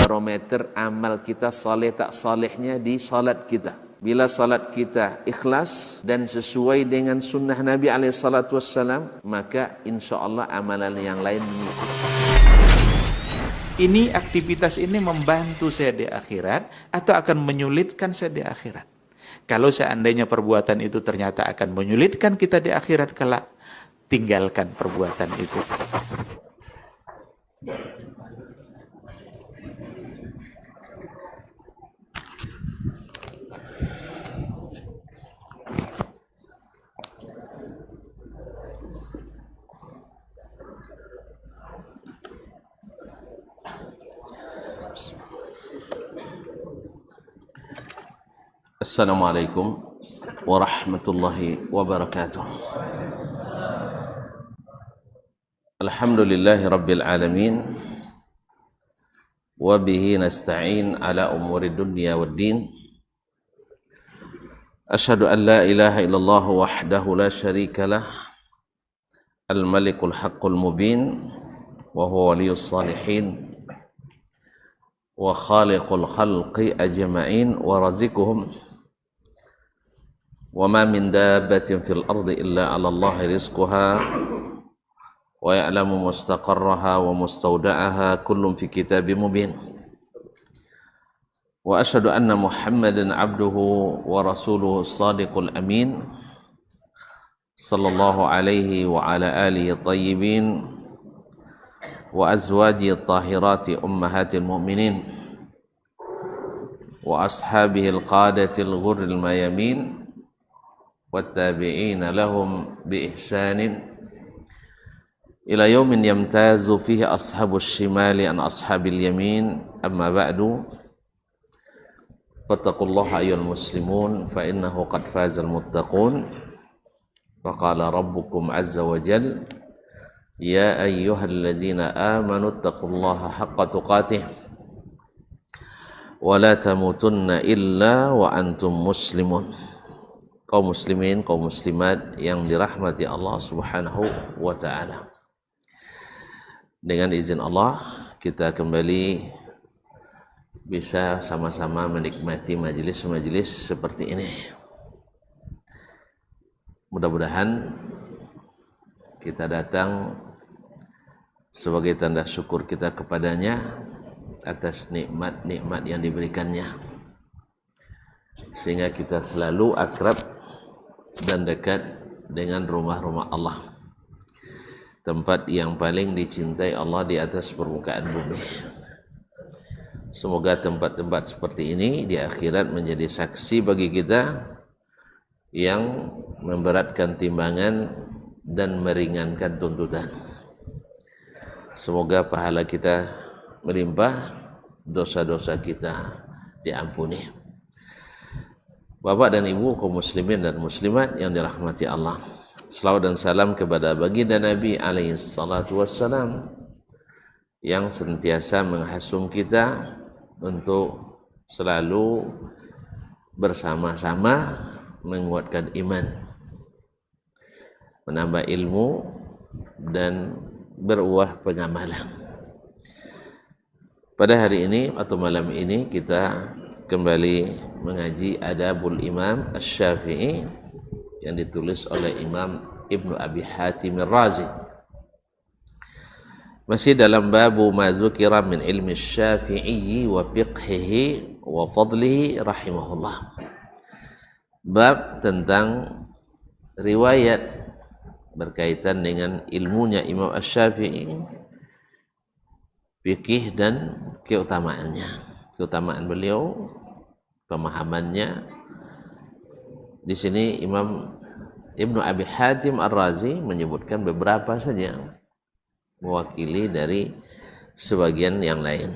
barometer amal kita saleh tak salehnya di salat kita. Bila salat kita ikhlas dan sesuai dengan sunnah Nabi SAW, maka insya Allah amalan yang lain mengikut. Ini aktivitas ini membantu saya di akhirat atau akan menyulitkan saya di akhirat? Kalau seandainya perbuatan itu ternyata akan menyulitkan kita di akhirat kelak, tinggalkan perbuatan itu. Assalamualaikum warahmatullahi wabarakatuh. Alhamdulillahi rabbil alamin, wa bihi nasta'in ala umuri dunya waddin. Asyhadu an la ilaha illallah wahdahu la syarika lah, al-malikul haqqul mubin, wa huwa waliyus salihin, wa khaliqul khalqi ajma'in, wa razikuhum. Wa ma min dabbatin fil ardi illa 'ala Allahi rizquha wa ya'lamu mustaqarraha wa mustawda'aha kullun fi kitabim mubin. Wa asyhadu anna Muhammadan 'abduhu wa rasuluhu as-sadiqul amin, sallallahu alaihi wa ala alihi at-tayyibin wa azwajihi at-tahirati ummahatil mu'minin wa ashabihi al-qadatil ghurril mayamin والتابعين لهم بإحسان إلى يوم يمتاز فيه أصحاب الشمال عن أصحاب اليمين أما بعد فاتقوا الله أيها المسلمون فإنه قد فاز المتقون وقال ربكم عز وجل يا أيها الذين آمنوا اتقوا الله حق تقاته ولا تموتن إلا وأنتم مسلمون. Kaum muslimin, kaum muslimat yang dirahmati Allah Subhanahu wa ta'ala. Dengan izin Allah, kita kembali bisa sama-sama menikmati majelis-majelis seperti ini. Mudah-mudahan kita datang sebagai tanda syukur kita kepadanya atas nikmat-nikmat yang diberikannya, sehingga kita selalu akrab dan dekat dengan rumah-rumah Allah, tempat yang paling dicintai Allah di atas permukaan bumi. Semoga tempat-tempat seperti ini di akhirat menjadi saksi bagi kita yang memberatkan timbangan dan meringankan tuntutan. Semoga pahala kita melimpah, dosa-dosa kita diampuni. Bapak dan Ibu kaum muslimin dan muslimat yang dirahmati Allah, selawat dan salam kepada baginda Nabi alaihi salatu wassalam yang senantiasa menghasung kita untuk selalu bersama-sama menguatkan iman, menambah ilmu dan beruah pengamalan. Pada hari ini atau malam ini kita kembali mengaji Adabul Imam Asy-Syafi'i yang ditulis oleh Imam Ibnu Abi Hatim Ar-Razi. Masih dalam babu ma dzukira min ilmi Asy-Syafi'i wa fiqhihi wa fadlihi rahimahullah. Bab tentang riwayat berkaitan dengan ilmunya Imam Asy-Syafi'i, fikih dan keutamaannya. Keutamaan beliau, pemahamannya. Di sini Imam Ibnu Abi Hatim Ar-Razi menyebutkan beberapa saja, mewakili dari sebagian yang lain.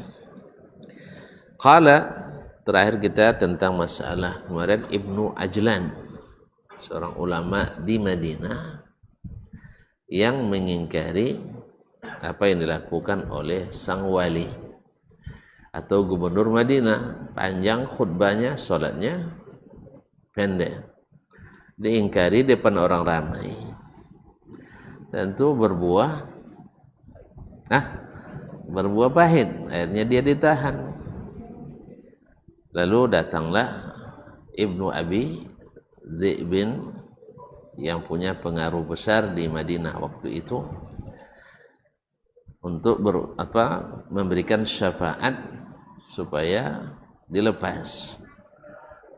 Qala, terakhir kita tentang masalah kemarin Ibnu Ajlan, seorang ulama di Madinah yang mengingkari apa yang dilakukan oleh sang wali atau gubernur Madinah. Panjang khutbahnya, sholatnya pendek, diingkari depan orang ramai, tentu berbuah pahit. Akhirnya dia ditahan Lalu datanglah Ibnu Abi Dhi'bin yang punya pengaruh besar di Madinah waktu itu untuk memberikan syafaat supaya dilepas.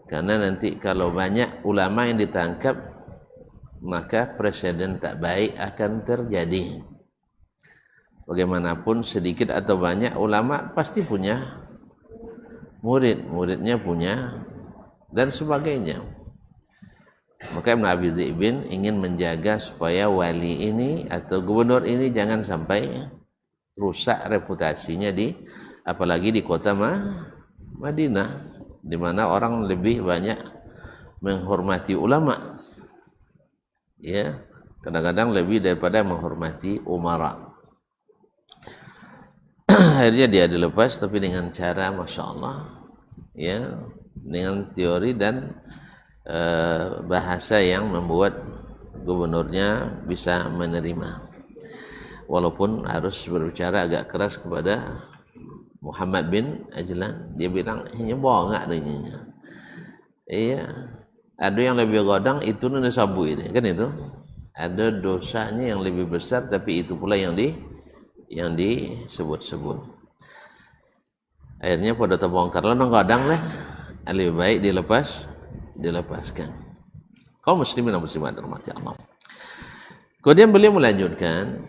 Karena nanti kalau banyak ulama yang ditangkap, maka presiden tak baik akan terjadi. Bagaimanapun sedikit atau banyak ulama pasti punya murid, muridnya punya, dan sebagainya. Maka Ibn Abi Dhi'bin ingin menjaga supaya wali ini atau gubernur ini jangan sampai rusak reputasinya apalagi di kota Madinah, di mana orang lebih banyak menghormati ulama, ya, kadang-kadang lebih daripada menghormati umara. Akhirnya dia dilepas, tapi dengan cara masya Allah, ya, dengan teori dan bahasa yang membuat gubernurnya bisa menerima, walaupun harus berbicara agak keras kepada Muhammad bin Ajlan. Dia bilang hanya bongak dengannya. Iya, ada yang lebih godang itu nuna sabu itu, kan itu. Ada dosanya yang lebih besar, tapi itu pula yang disebut-sebut. Akhirnya pada terbongkar lah godang lah, lebih baik dilepaskan. Kaum muslimin dan muslimat dirahmati Allah. Kemudian beliau melanjutkan,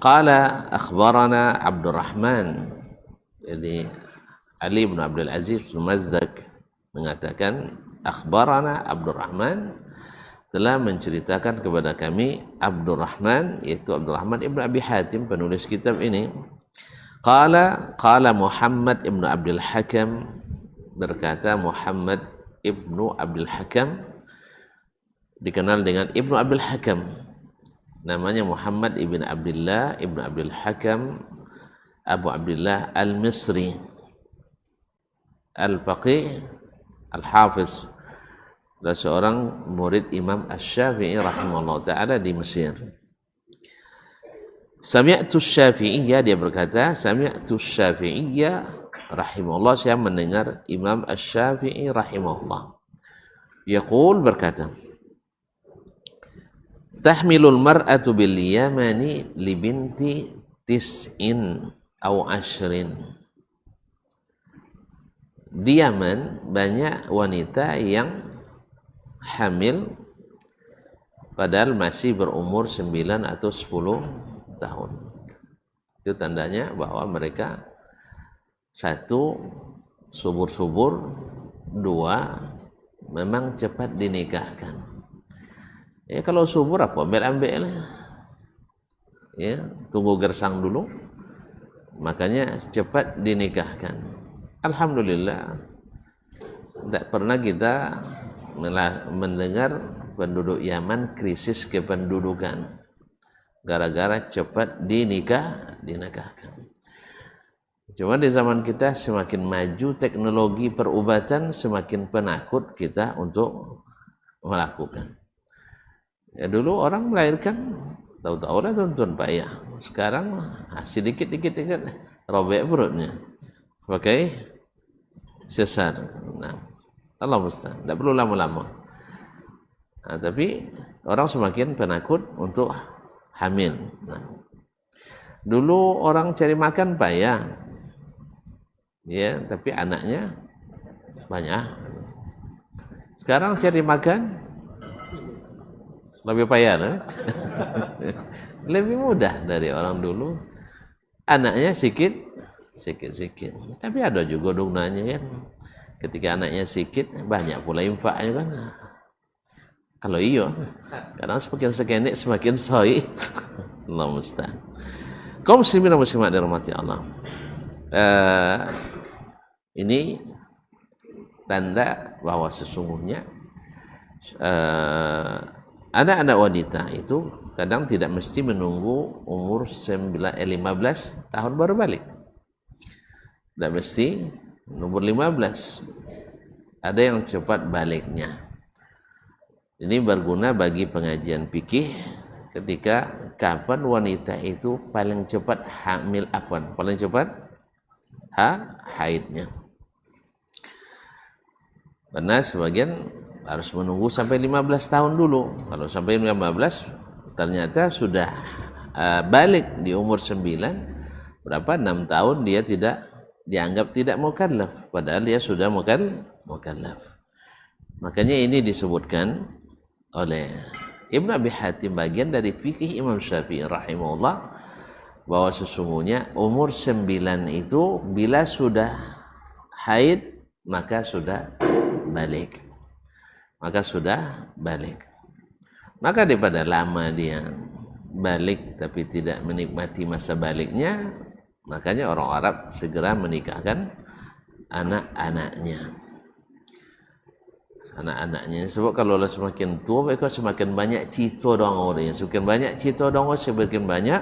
qala akhbarana Abdurrahman, jadi Ali bin Abdul Aziz bin Mazdak mengatakan, akhbarana Abdurrahman, telah menceritakan kepada kami Abdurrahman, yaitu Abdurrahman ibn Abi Hatim, penulis kitab ini. Qala Muhammad ibn Abdul Hakam, berkata Muhammad ibnu Abdul Hakam, dikenal dengan Ibnu Abdul Hakam, namanya Muhammad ibn Abdullah ibn Abdul Hakam Abu Abdullah Al-Misri, Al-Faqih, Al-Hafiz, adalah seorang murid Imam Asy-Syafi'i rahimahullah ta'ala di Mesir. Sami'tu Syafi'iyya, dia berkata, Sami'tu Syafi'iyya rahimahullah, saya mendengar Imam Asy-Syafi'i rahimahullah. Yaqul, berkata, tahmilul mar'atu bil yamani li binti tis'in aw ashrin. Di Yaman banyak wanita yang hamil padahal masih berumur 9 atau 10 tahun. Itu tandanya bahwa mereka satu, subur-subur, dua, memang cepat dinikahkan. Ya, kalau subur apa? Ambil-ambil lah. Ya, tunggu gersang dulu, makanya cepat dinikahkan. Alhamdulillah, tidak pernah kita mendengar penduduk Yaman krisis kependudukan gara-gara cepat dinikahkan. Cuma di zaman kita semakin maju teknologi perubatan, semakin penakut kita untuk melakukan. Ya, dulu orang melahirkan tahu-tahu lah tuntun payah. Sekarang sedikit-dikit robek perutnya pakai sesar. Nah, Allah musta'an, tidak perlu lama-lama. Nah, tapi orang semakin penakut untuk hamil. Nah, dulu orang cari makan payah, ya, tapi anaknya banyak. Sekarang cari makan lebih payah, lah. Lebih mudah dari orang dulu. Anaknya sikit. Tapi ada juga dunganya kan. Ketika anaknya sikit, banyak pula infaknya kan. Kalau iya, kadang semakin sekenik semakin soi. Allah musta'an. Kaum muslimin dan muslimat dirahmati Allah. Ini tanda bahwa sesungguhnya anak-anak wanita itu kadang tidak mesti menunggu umur 15 tahun baru balik. Tidak mesti nomor 15. Ada yang cepat baliknya. Ini berguna bagi pengajian fikih ketika kapan wanita itu paling cepat hamil, paling cepat haidnya. Karena sebagian harus menunggu sampai 15 tahun dulu. Kalau sampai 15 ternyata sudah balik di umur 9, berapa 6 tahun dia tidak dianggap tidak mukallaf, padahal dia sudah mukallaf. Makanya ini disebutkan oleh Ibnu Abi Hatim, bagian dari fikih Imam Syafi'i rahimahullah, bahwa sesungguhnya umur 9 itu bila sudah haid maka sudah balik. Maka daripada lama dia balik tapi tidak menikmati masa baliknya, makanya orang Arab segera menikahkan anak-anaknya. Sebab kalau lah semakin tua mereka semakin banyak cita dong orang, semakin banyak cita dong semakin banyak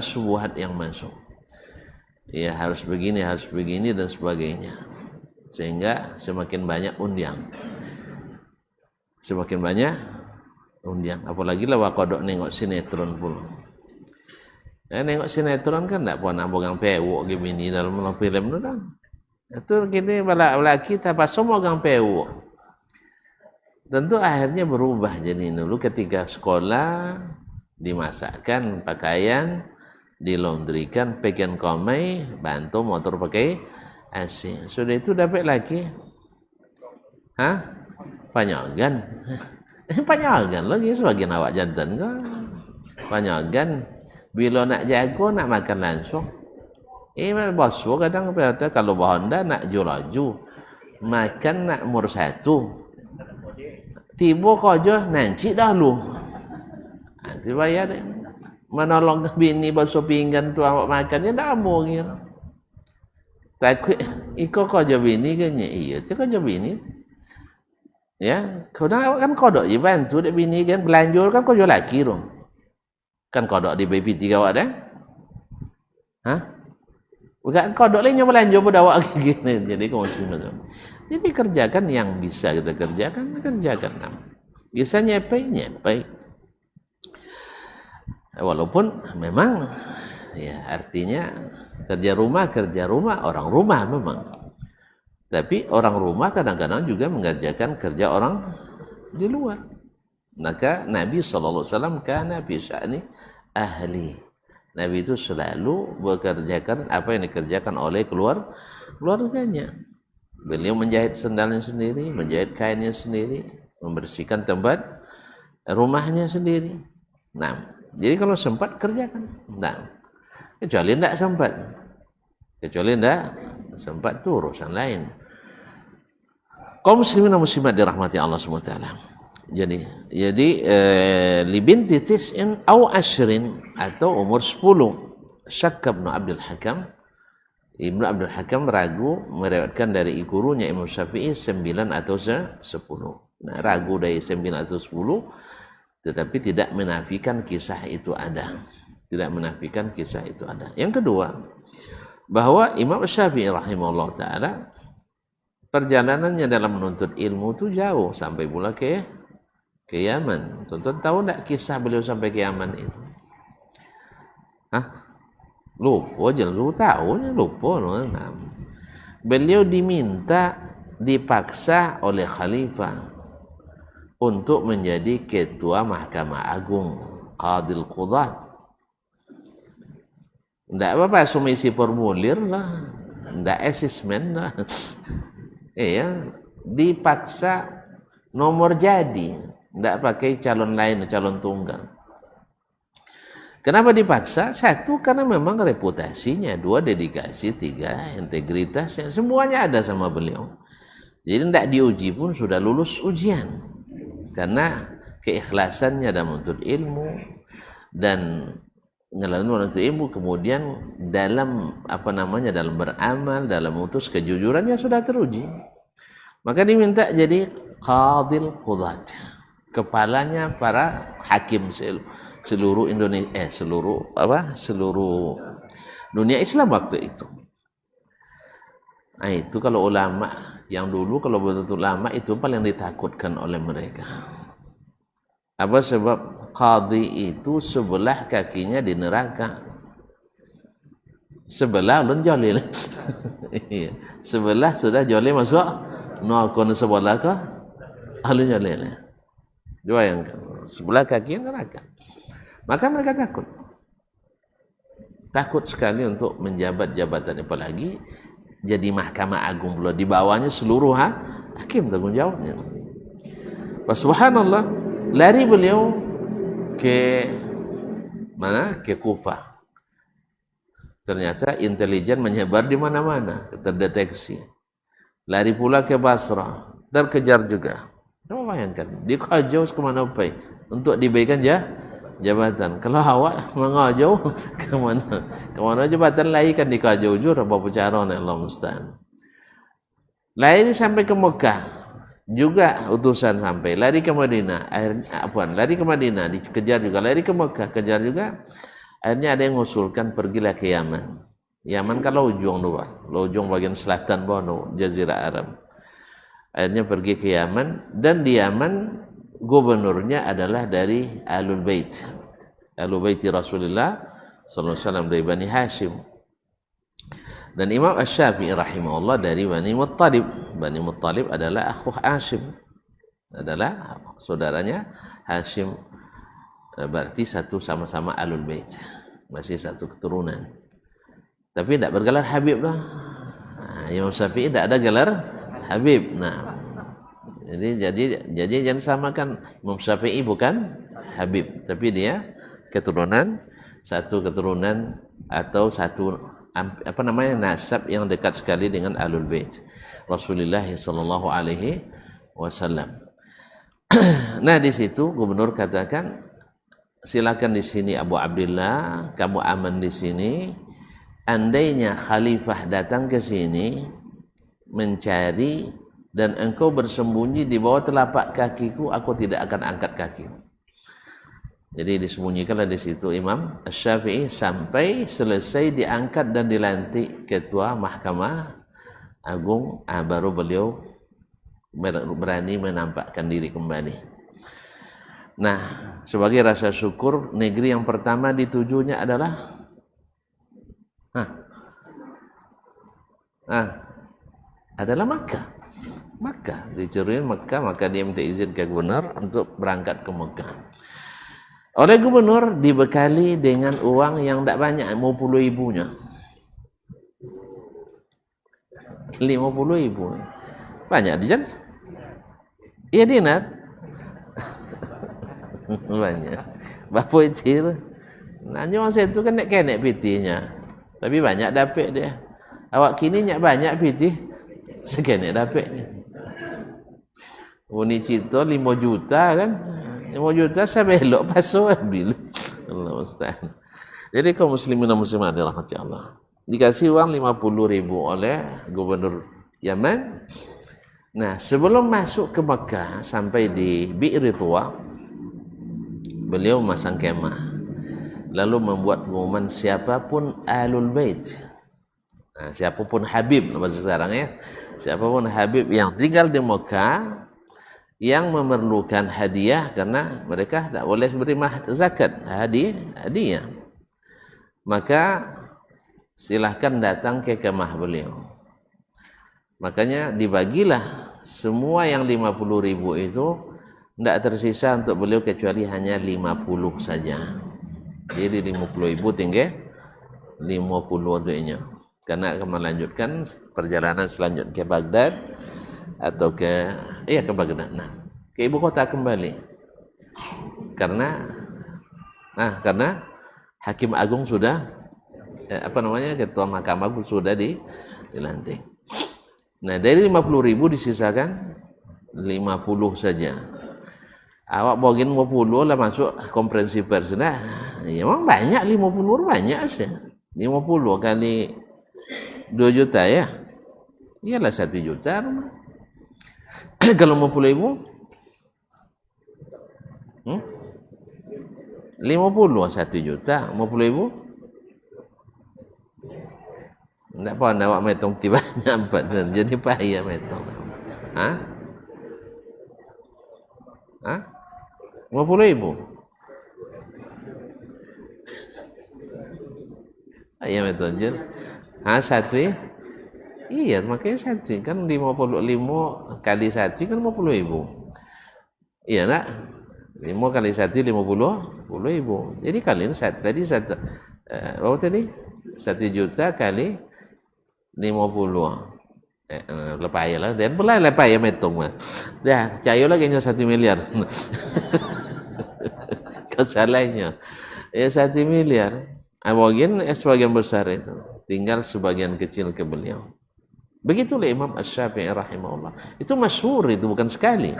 subuhat yang masuk. Ya harus begini dan sebagainya, sehingga semakin banyak undian. Apalagi lah wakodok nengok sinetron pula. Nengok sinetron kan tak pernah bogang pewok gini dalam film tu dah. Itu kini balak-balaki tanpa semua gang pewok. Tentu akhirnya berubah jadi dulu ketika sekolah dimasakkan pakaian, dilondrikan, pakaian komai, bantu motor pakai AC. Sudah itu dapat lagi. Panyagan. Panyagan lagi sebagian awak jantan kan. Panyagan bila nak jago nak makan langsung. Boswo kadang kata kalau Honda nak laju, makan nak umur 1. Tiba kerja nanti dahulu. Nanti bayar deh. Menolong bini basuh pinggan tu awak makannya dah mungkin. Takut ikut kerja bini kan? Iya, tu kerja bini. Ya, kadang awak kan kodok je bantu dek bini kan, belanja kan kerja laki tu. Kan kodok di BP3 awak dah. Bukan kodok lainnya belanja pada awak gini. Jadi kaum muslimin. Jadi kerjakan yang bisa kita kerjakan. Bisa nyepai. Walaupun memang ya artinya kerja rumah orang rumah memang. Tapi orang rumah kadang-kadang juga mengerjakan kerja orang di luar. Maka Nabi SAW kana fi sya'ni ahli. Nabi itu selalu bekerjakan apa yang dikerjakan oleh keluarganya. Beliau menjahit sendalnya sendiri, menjahit kainnya sendiri, membersihkan tempat rumahnya sendiri. Nah, jadi kalau sempat kerjakan. Nah, kecuali tidak sempat itu urusan lain. Kaum muslimin dan muslimat dirahmati Allah SWT. Jadi libinti tis'in au ashrin, atau umur 10. Syakka Ibnu Abdul Hakam. Ibnu Abdul Hakam ragu meriwayatkan dari gurunya Imam Syafi'i 9 atau 10. Nah, ragu dari 9 atau 10, tetapi tidak menafikan kisah itu ada. Yang kedua, bahwa Imam Syafi'i rahimahullah ta'ala perjalanannya dalam menuntut ilmu itu jauh, sampai pula ke Yaman. Tuan-tuan tahu tak kisah beliau sampai ke Yaman itu? Lupa je, lupa. Beliau dipaksa oleh khalifah untuk menjadi ketua Mahkamah Agung, Qadil Qudat. Tidak apa-apa, cuma isi formulir lah, tidak asesmen lah. Dipaksa nomor jadi, tidak pakai calon lain, calon tunggal. Kenapa dipaksa? 1, karena memang reputasinya. 2, dedikasi. 3, integritasnya. Semuanya ada sama beliau. Jadi tidak diuji pun sudah lulus ujian. Karena keikhlasannya dalam menuntut ilmu dan menuntut ilmu, kemudian dalam dalam beramal, dalam memutus kejujurannya sudah teruji. Maka diminta jadi Qadil Qudat, kepalanya para hakim seluruh Indonesia, seluruh dunia Islam waktu itu. Nah, itu kalau ulama yang dulu, kalau betul ulama itu paling ditakutkan oleh mereka. Apa sebab? Qadhi itu sebelah kakinya di neraka, sebelah ulun jolil. Sebelah sudah jolil masuk no kon sebelah ka ahlunya lele. Bayangkan, sebelah kaki neraka. Maka mereka takut sekali untuk menjabat jabatan, apalagi jadi Mahkamah Agung pula, di bawahnya seluruh hakim tanggung jawabnya. Subhanallah, lari beliau ke mana? Ke Kufah. Ternyata intelijen menyebar di mana-mana, terdeteksi. Lari pula ke Basrah, terkejar juga. Coba bayangkan, dikajau kemana pai untuk diberikan jabatan. Kalau awak mengajau kemana jabatan lain kan dikajau juga, apa cara Allah musta'an. Lari sampai ke Mekah, juga utusan sampai. Lari ke Madinah, lari ke Madinah, dikejar juga. Lari ke Mekah, kejar juga. Akhirnya ada yang mengusulkan pergilah ke Yaman. Yaman kan ujung bagian selatan bawah Jazirah Arab. Akhirnya pergi ke Yaman, dan di Yaman gubernurnya adalah dari Ahlul Bait Rasulullah sallallahu alaihi wasallam, dari Bani Hashim. Dan Imam Asy-Syafi'i rahimahullah dari Bani Muttalib. Bani Muttalib adalah akhu Hashim, adalah saudaranya Hashim, berarti sama-sama Ahlul Bait, masih satu keturunan. Tapi tidak bergelar Habib lah. Imam Syafi'i tidak ada gelar Habib. Nah, jadi jangan samakan, Imam Syafi'i bukan Habib, tapi dia satu keturunan atau satu nasab yang dekat sekali dengan Ahlul Bait Rasulullah sallallahu alaihi wasallam. Nah, di situ gubernur katakan, silakan di sini Abu Abdullah, kamu aman di sini. Andainya khalifah datang ke sini mencari dan engkau bersembunyi di bawah telapak kakiku, aku tidak akan angkat kakiku. Jadi disembunyikanlah di situ Imam Asy-Syafi'i sampai selesai diangkat dan dilantik ketua Mahkamah Agung, baru beliau berani menampakkan diri kembali. Nah, sebagai rasa syukur, negeri yang pertama ditujunya adalah Makkah. Dicuriin Makkah, maka dia minta izin ke gubernur untuk berangkat ke Makkah. Oleh gubernur dibekali dengan uang yang tidak banyak, 50.000-nya. 50.000. Banyak dijan? Iya dinar. Banyak. Bapa itu. Nah, orang saya itu kan nak kenek pitinya. Tapi banyak dapat dia. Awak kini nyak banyak pitih. Sekenek dapatnya. Ini cerita 5 juta kan. 5 juta saya belok pasal ambil. Allah Ustaz. Jadi kaum muslimin dan muslimat dirahmati Allah, dikasih uang 50.000 oleh gubernur Yaman. Nah, sebelum masuk ke Mekah sampai di Bi'ri Tuwa, beliau memasang kemah, lalu membuat pengumuman siapapun Ahlul Bait, siapapun Habib bahasa sekarang ya, siapapun Habib yang tinggal di Mekah yang memerlukan hadiah, karena mereka tak boleh beri zakat, hadiah, maka silahkan datang ke kemah beliau. Makanya dibagilah semua yang 50.000 itu, tidak tersisa untuk beliau kecuali hanya 50 saja. Jadi 50.000 tinggal 50 duitnya, karena akan melanjutkan perjalanan selanjutnya ke Baghdad atau ke Baghdad. Nah, ke ibu kota kembali. Karena Hakim Agung sudah Ketua Mahkamah Agung sudah dilantik. Nah, dari 50.000 disisakan 50 saja. Awak bagian 50 lah masuk konferensi pers. Nah, ya memang banyak 50, banyak sih. 50 kali 2 juta ya. Iyalah 1 juta. Kalau 50.000 50 1 juta, 50.000 tidak apa awak metong tiba nyampat, jadi payah metong. 50.000 ayam metong je. Satu ya? Iya, makanya satu kan 55 kali 1 kan 50.000. Iya nak? 5 kali 1 50.000. Jadi kalian tadi berapa tadi? 1 juta kali 50. Lepas lah. Dan pula lepas ya metung mah. Dah, cayo lagi nya 1 miliar. Kesalahannya. Ya 1 miliar. Mungkin sebagian besar itu. Tinggal sebagian kecil ke beliau. Begitulah Imam Asy-Syafi'i rahimahullah. Itu masyhur, itu bukan sekali.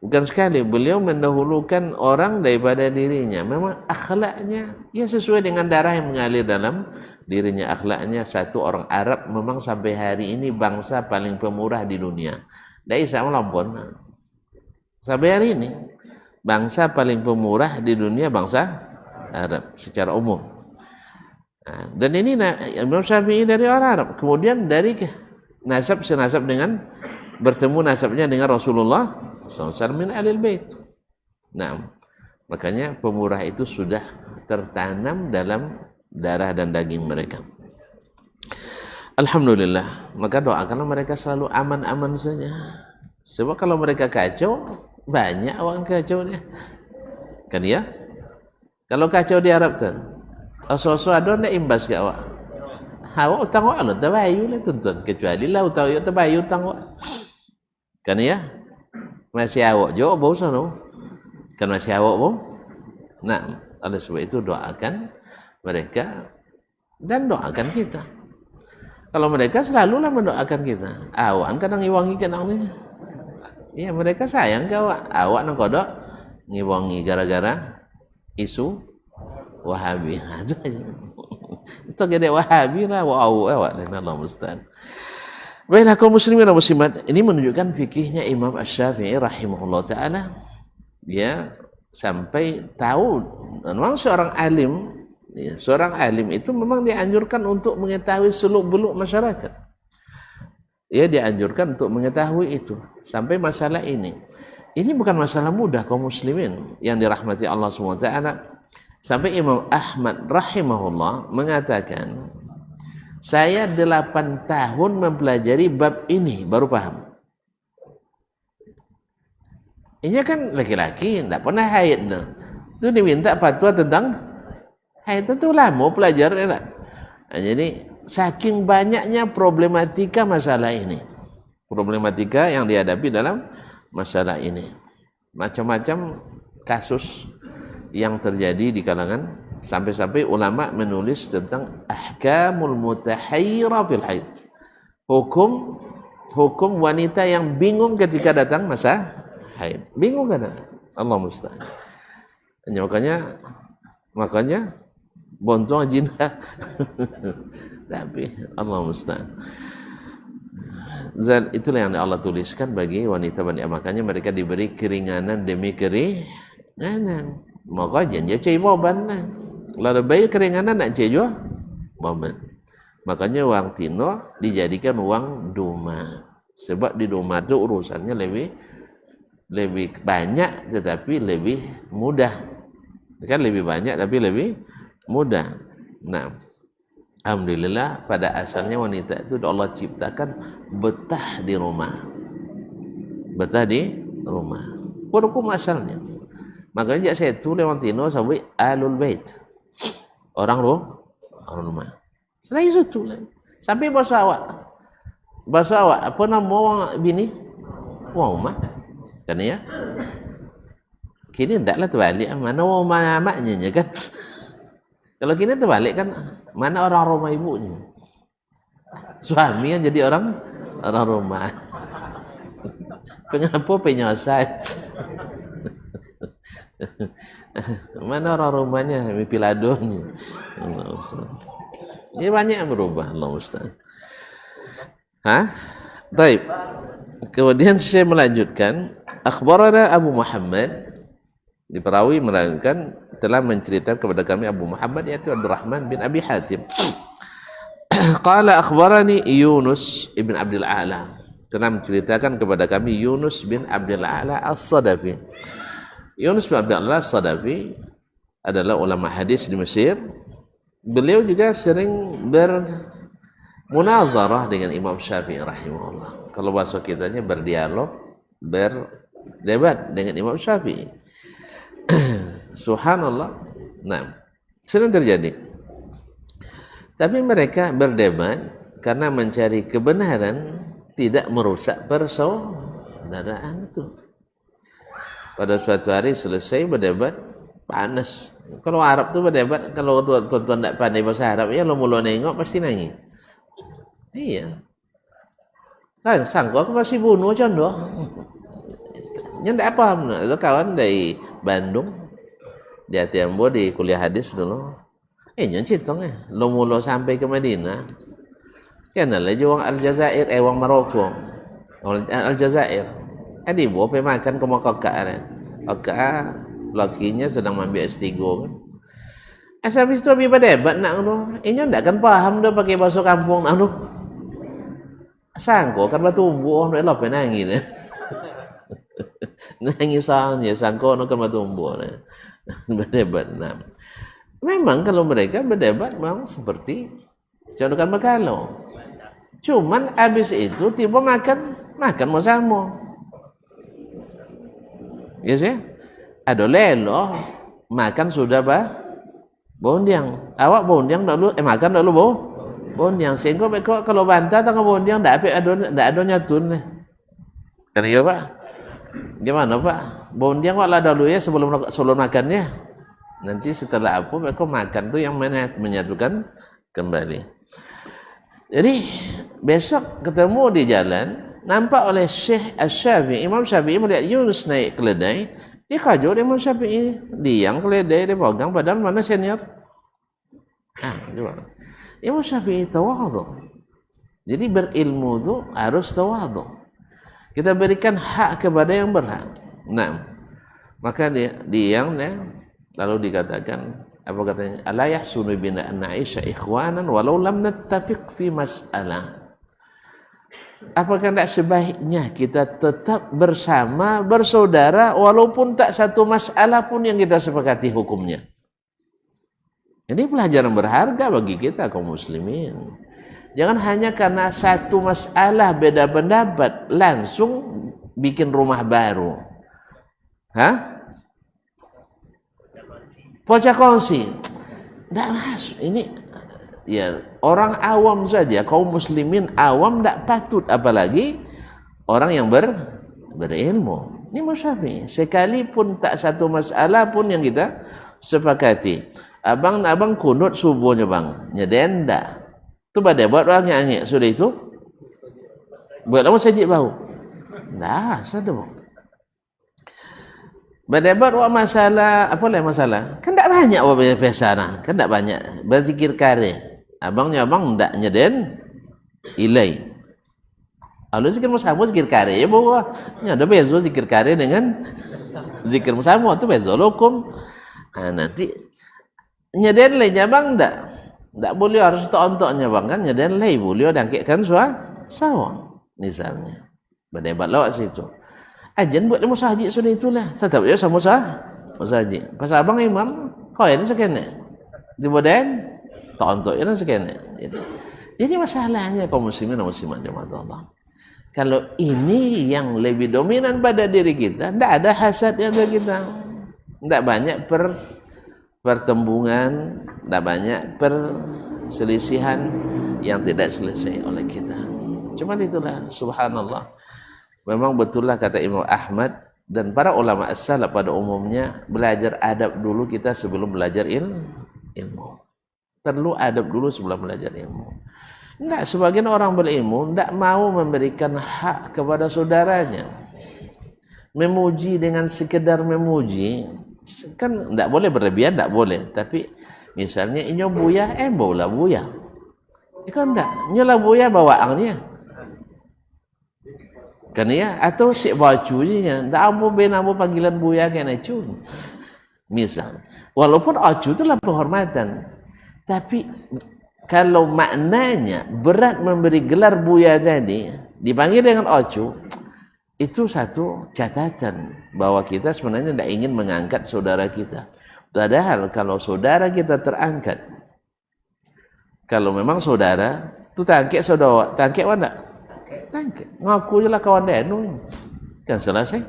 Bukan sekali beliau mendahulukan orang daripada dirinya. Memang akhlaknya ya sesuai dengan darah yang mengalir dalam dirinya. Akhlaknya satu orang Arab memang sampai hari ini bangsa paling pemurah di dunia. Dari sama lampun. Sampai hari ini bangsa paling pemurah di dunia bangsa Arab secara umum. Nah, dan ini Imam Syafi'i dari orang Arab. Kemudian dari nasab senasab dengan bertemu nasabnya dengan Rasulullah SAW min Ahlul Bait. Nah, makanya pemurah itu sudah tertanam dalam darah dan daging mereka. Alhamdulillah. Maka doakanlah mereka selalu aman-aman saja. Sebab kalau mereka kacau, banyak orang kacau dia. Kan ya? Kalau kacau di Arab tuh, so-so ada ndak imbas ke awak. Awak utang awak lo tabayu lah tuntun. Kecuali lah utang awak tabayu utang awak. Kan ya? Masih awak jauh bau sana. Kan masih awak bau. Nah, oleh sebab itu doakan mereka dan doakan kita. Kalau mereka selalulah mendoakan kita. Awak kadang ngiwangi kadang ni. Ya mereka sayang ke awak. Awak nak kodok ngiwangi gara-gara isu Wahabi. Itu gede Wahabi lah. Awak dan Allah musta'an. Baiklah kaum muslimin dan muslimat, ini menunjukkan fikihnya Imam Asy-Syafi'i rahimahullah ta'ala. Dia sampai tahu, dan memang seorang alim, ya, seorang alim itu memang dianjurkan untuk mengetahui seluk-beluk masyarakat. Ya, dianjurkan untuk mengetahui itu. Sampai masalah ini. Ini bukan masalah mudah kaum muslimin yang dirahmati Allah SWT. Sampai Imam Ahmad rahimahullah mengatakan, saya 8 tahun mempelajari bab ini baru paham. Ini kan laki-laki, tidak pernah haid. Itu diminta fatwa tentang haid itu lama pelajar. Nah, jadi saking banyaknya problematika masalah ini. Problematika yang dihadapi dalam masalah ini. Macam-macam kasus yang terjadi di kalangan sampai-sampai ulama menulis tentang ahkamul mutahayyira fil haid. Hukum wanita yang bingung ketika datang masa haid. Bingung kan? Allah musta'an. Makanya bontong jinah. Tapi Allah musta'an. Dan itulah yang Allah tuliskan bagi wanita. Makanya mereka diberi keringanan demi keringanan. Maka janji cai boban lah. Lalu bayi keringanan nak cai juga boban. Makanya wang tino dijadikan wang duma. Sebab di duma tu urusannya lebih banyak tetapi lebih mudah. Kan lebih banyak tapi lebih mudah. Nah, alhamdulillah pada asalnya wanita itu Allah ciptakan betah di rumah. Betah di rumah. Hukum asalnya. Makanya saya tulis orang Tino sampai Ahlul Bait. Orang rumah. Selain itu tulis. Sampai bahasa awak. Apa nama orang bini? Orang rumah. Kan ya? Kini tidaklah terbalik. Mana orang maknya kan? Kalau kini terbalik kan, mana orang rumah ibunya? Suami yang jadi orang rumah. Kenapa penyelesaian? Mana orang rumahnya piladonya? Ini banyak yang berubah. Allah Ustaz. Baik. Kemudian saya melanjutkan. Akhbarana Abu Muhammad, diperawi menerangkan telah menceritakan kepada kami Abu Muhammad yaitu Abdurrahman bin Abi Hatim. Qala akhbarani Yunus ibn Abdul A'la, telah menceritakan kepada kami Yunus bin Abdul A'la As-Sadafi. Yunus bin Abdul A'la As-Sadafi adalah ulama hadis di Mesir. Beliau juga sering munazarah dengan Imam Syafi'i rahimahullah. Kalau bahasa kitanya berdialog, berdebat dengan Imam Syafi'i. Subhanallah. Nah, sering terjadi. Tapi mereka berdebat karena mencari kebenaran, tidak merusak persaudaraan itu. Pada suatu hari selesai berdebat, panas. Kalau Arab tuh berdebat, kalau tuan-tuan tidak pandai bahasa Arab, ya lo mula nengok pasti nangis. Iya. Kan sangka aku masih bunuh contoh. Nya ndak paham. Ada kawan dari Bandung, di Atiambo di kuliah hadis dulu. Nya citong lo mula sampai ke Madinah. Kenal aja wong Aljazair, wong Maroko. Aljazair. Adi bawa pergi makan ke Kakak. Kakak lakinya sedang ambil S3 kan. Habis itu habis berdebat nak lo. Nya ndak kan paham dah pakai bahasa kampung nak lo. Sangko kan batumbuh orang elok nangis. Nangis soalnya sangko kan batumbuh. Berdebat. Nah. Memang kalau mereka berdebat memang seperti contohkan berkalau. Cuman habis itu tiba makan mau sama. Ya sih? Ada lelo makan sudah bondiang. Awak bondiang dulu makan dulu bondiang. Sehingga mereka kalau bantah tengah bondiang ndak ada nyatun. Kan iya Pak? Gimana Pak? Bondiang wak lah dulu ya sebelum makannya. Nanti setelah apa mereka makan tuh yang menyatukan kembali. Jadi besok ketemu di jalan, nampak oleh Syekh Asy-Syafi'i, Imam Syafi'i melihat Yunus naik keledai, dia kajut Imam Syafi'i, dia yang keledai dia pegang padahal mana senior. Coba. Imam Syafi'i tawadhu. Jadi berilmu itu harus tawadhu. Kita berikan hak kepada yang berhak. Nah, maka dia yang lalu dikatakan apa katanya? Ala yahsunu bina an na'isha ikhwanan walau lam nattafiq fi mas'alah. Apakah tidak sebaiknya kita tetap bersama, bersaudara walaupun tak satu masalah pun yang kita sepakati hukumnya? Ini pelajaran berharga bagi kita kaum muslimin. Jangan hanya karena satu masalah beda pendapat langsung bikin rumah baru. Pecah kongsi. Tidak masuk. Ini ya orang awam saja, kaum muslimin awam tidak patut, apalagi orang yang berilmu. Ini Syafi'i. Sekalipun tak satu masalah pun yang kita sepakati. Abang kunut subuhnya bang, nyeden dak. Tu badai buat orangnya angin. Sudah itu buat lama sajik bau. Nah, sudah. Berdebat masalah apa lah masalah? Kan tak banyak biasa nah. Kan tak banyak berzikir kare. Abangnya abang ndak nyeden ilai. Kalau zikir musamo zikir kare ya bawa. Nya ada bezo zikir kare dengan zikir musamo tu bezo lokum. Nanti nyeden lay abang ndak boleh harus tontonnya bang kan nyeden lay boleh dangkitkan sawang misalnya. Berdebat lewat situ. Ajan buat musa haji sudah itulah. Saya tahu ya sama musa haji. Pas abang imam, kau ini sekene. Di badan, tonton ini sekene. Jadi masalahnya kaum muslimin dan muslimat jemaah Allah. Kalau ini yang lebih dominan pada diri kita, tidak ada hasad yang ada kita. Tidak banyak pertembungan, tidak banyak perselisihan yang tidak selesai oleh kita. Cuma itulah subhanallah. Memang betullah kata Imam Ahmad dan para ulama as-salaf pada umumnya, belajar adab dulu kita sebelum belajar ilmu. Perlu adab dulu sebelum belajar ilmu. Enggak, sebagian orang berilmu enggak mau memberikan hak kepada saudaranya. Memuji dengan sekedar memuji, kan enggak boleh berlebihan, enggak boleh. Tapi misalnya inyo buya, bola buya. Kan enggak, nyala buya bawaannya. Kan ya, atau si bajunya ndak ambo benamo panggilan buya kena cun. Misal, walaupun acu itulah penghormatan. Tapi kalau maknanya berat memberi gelar buya tadi dipanggil dengan acu, itu satu catatan bahwa kita sebenarnya tidak ingin mengangkat saudara kita. Padahal kalau saudara kita terangkat, kalau memang saudara Tu tangkek saudara, tangkek mana? Tangkek. Ngaku je lah kawan dia nu. Kan selesai.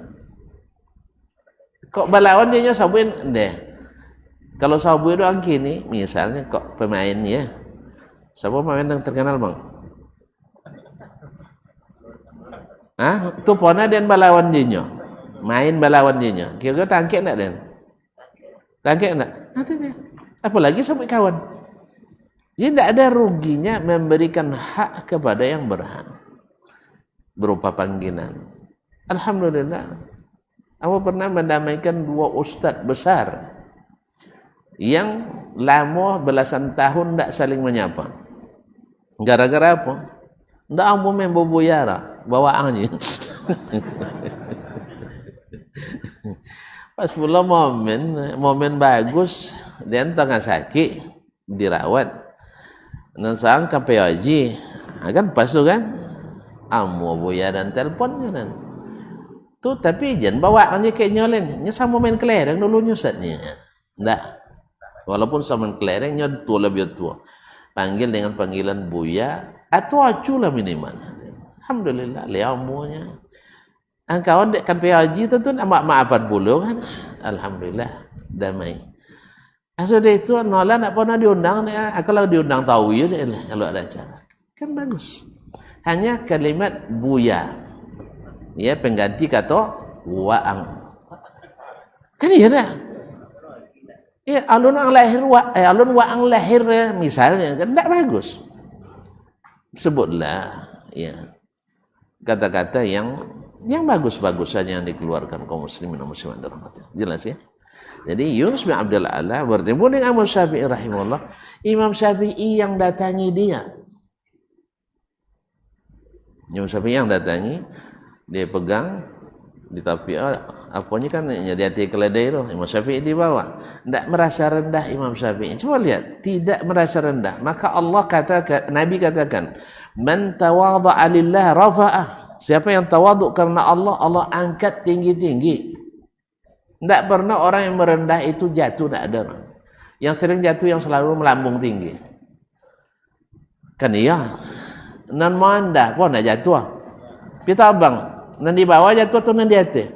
Kok balawan dia sabuin deh. Kalau sabu itu angki ni, misalnya kok pemain ya. Siapa pemain yang terkenal bang? Tu pona dia balawan dia. Main balawan dia. Kira-kira tangkek nak dia? Tangkek nak? Nanti dia. Apalagi sampai kawan. Jadi tidak ada ruginya memberikan hak kepada yang berhak berupa panggilan. Alhamdulillah, aku pernah mendamaikan 2 ustadz besar yang lama belasan tahun tidak saling menyapa. Gara-gara apa? Tidak ampu membubuyara bawaannya. Pas mula momen bagus, dia tengah sakit dirawat. Dan sang KPAJ, kan pas tu kan, amu buya dan teleponnya kan. Tu tapi jangan bawa aja kayak nyolen, nya sama main kelereng dulu nyusatnya. Ndak. Walaupun sama main kelereng nya tua lebih tua. Panggil dengan panggilan buya atau acu lah minimal. Alhamdulillah, liamunya. Kawan dek KPAJ tentu maafan bulu kan. Alhamdulillah, damai. Sudah itu nolak tak pernah diundang dia. Kalau diundang tahu ya dia lah kalau ada acara. Kan bagus. Hanya kalimat buya. Ya pengganti kata waang. Kan iya dah. Ya alun waang lahir misalnya kan tak bagus. Sebutlah ya kata-kata yang bagus-bagus saja yang dikeluarkan kaum muslimin dan muslimat dirahmati. Jelas ya? Jadi Yunus bin Abdul A'la bertemu dengan Imam Syafi'i rahimahullah. Imam Syafi'i yang datangi dia. Imam Syafi'i yang datangi, dia pegang di tapi apanya kan jadi hati keledai itu. Imam Syafi'i dibawa. Tidak merasa rendah Imam Syafi'i. Coba lihat, tidak merasa rendah. Maka Allah katakan, Nabi katakan, "Man tawadha'a lillah rafa'ah." Siapa yang tawaduk karena Allah, Allah angkat tinggi-tinggi. Tidak pernah orang yang merendah itu jatuh, tidak ada. Yang sering jatuh yang selalu melambung tinggi. Kan iya. Nan manda pun tidak jatuh. Kita abang, nan di bawah jatuh atau nan di atas?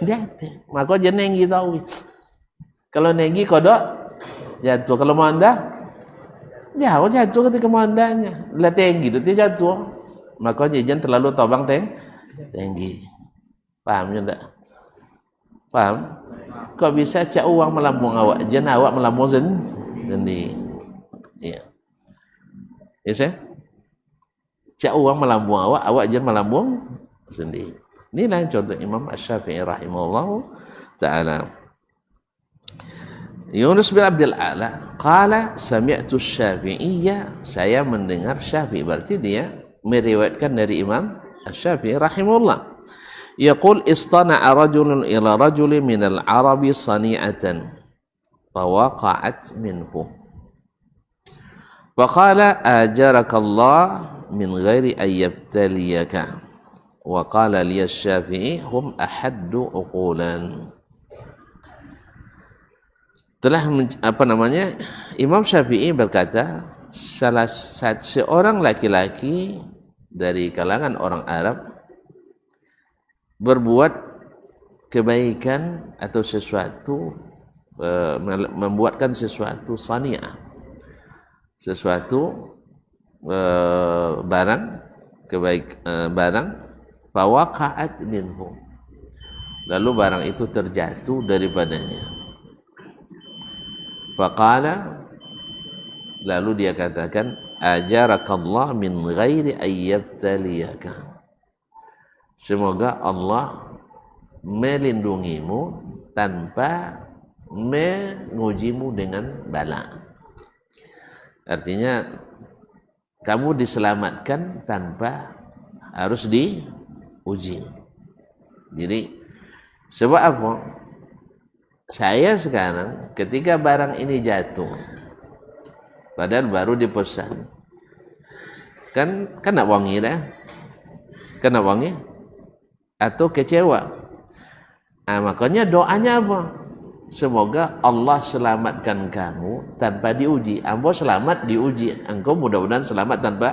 Di atas. Maka dia nenggi tahu. Kalau nenggi kodok jatuh. Kalau manda jauh jatuh ketika mandanya. Lah tinggi itu jatuh. Maka jangan terlalu tobang tinggi. Pahamnya tak? Faham? Kok bisa cak uang melambung awak, jen awak melambung sendiri. Ya. Ya saya? Cak uang melambung awak, awak jen melambung sendiri. Inilah contoh Imam Asy-Syafi'i rahimahullah taala. Yunus bin Abdul A'la qala sami'tu Syafi'iyya, saya mendengar Syafi'i, berarti dia meriwayatkan dari Imam Asy-Syafi'i rahimahullah. Yaqul istana'a rajulun ila rajulin minal arabi sani'atan fawaqa'at minhu faqala ajarakallah min ghairi ayyabtaliyaka wa qala liya Syafi'i hum ahaddu uqulan. Telah Imam Syafi'i berkata, salah seorang laki-laki dari kalangan orang Arab berbuat kebaikan atau sesuatu, membuatkan sesuatu sani'ah, sesuatu barang barang fawaqa'at minhu, lalu barang itu terjatuh daripadanya. Faqala, lalu dia katakan, ajarakallah min ghairi ayyabtaliyaka, semoga Allah melindungimu tanpa mengujimu dengan bala. Artinya kamu diselamatkan tanpa harus diuji. Jadi sebab apa? Saya sekarang ketika barang ini jatuh, padahal baru dipesan, kan nak wangi dah, kan nak wangi atau kecewa. Makanya doanya apa? semoga Allah selamatkan kamu tanpa diuji. Ambo selamat diuji, engkau mudah-mudahan selamat tanpa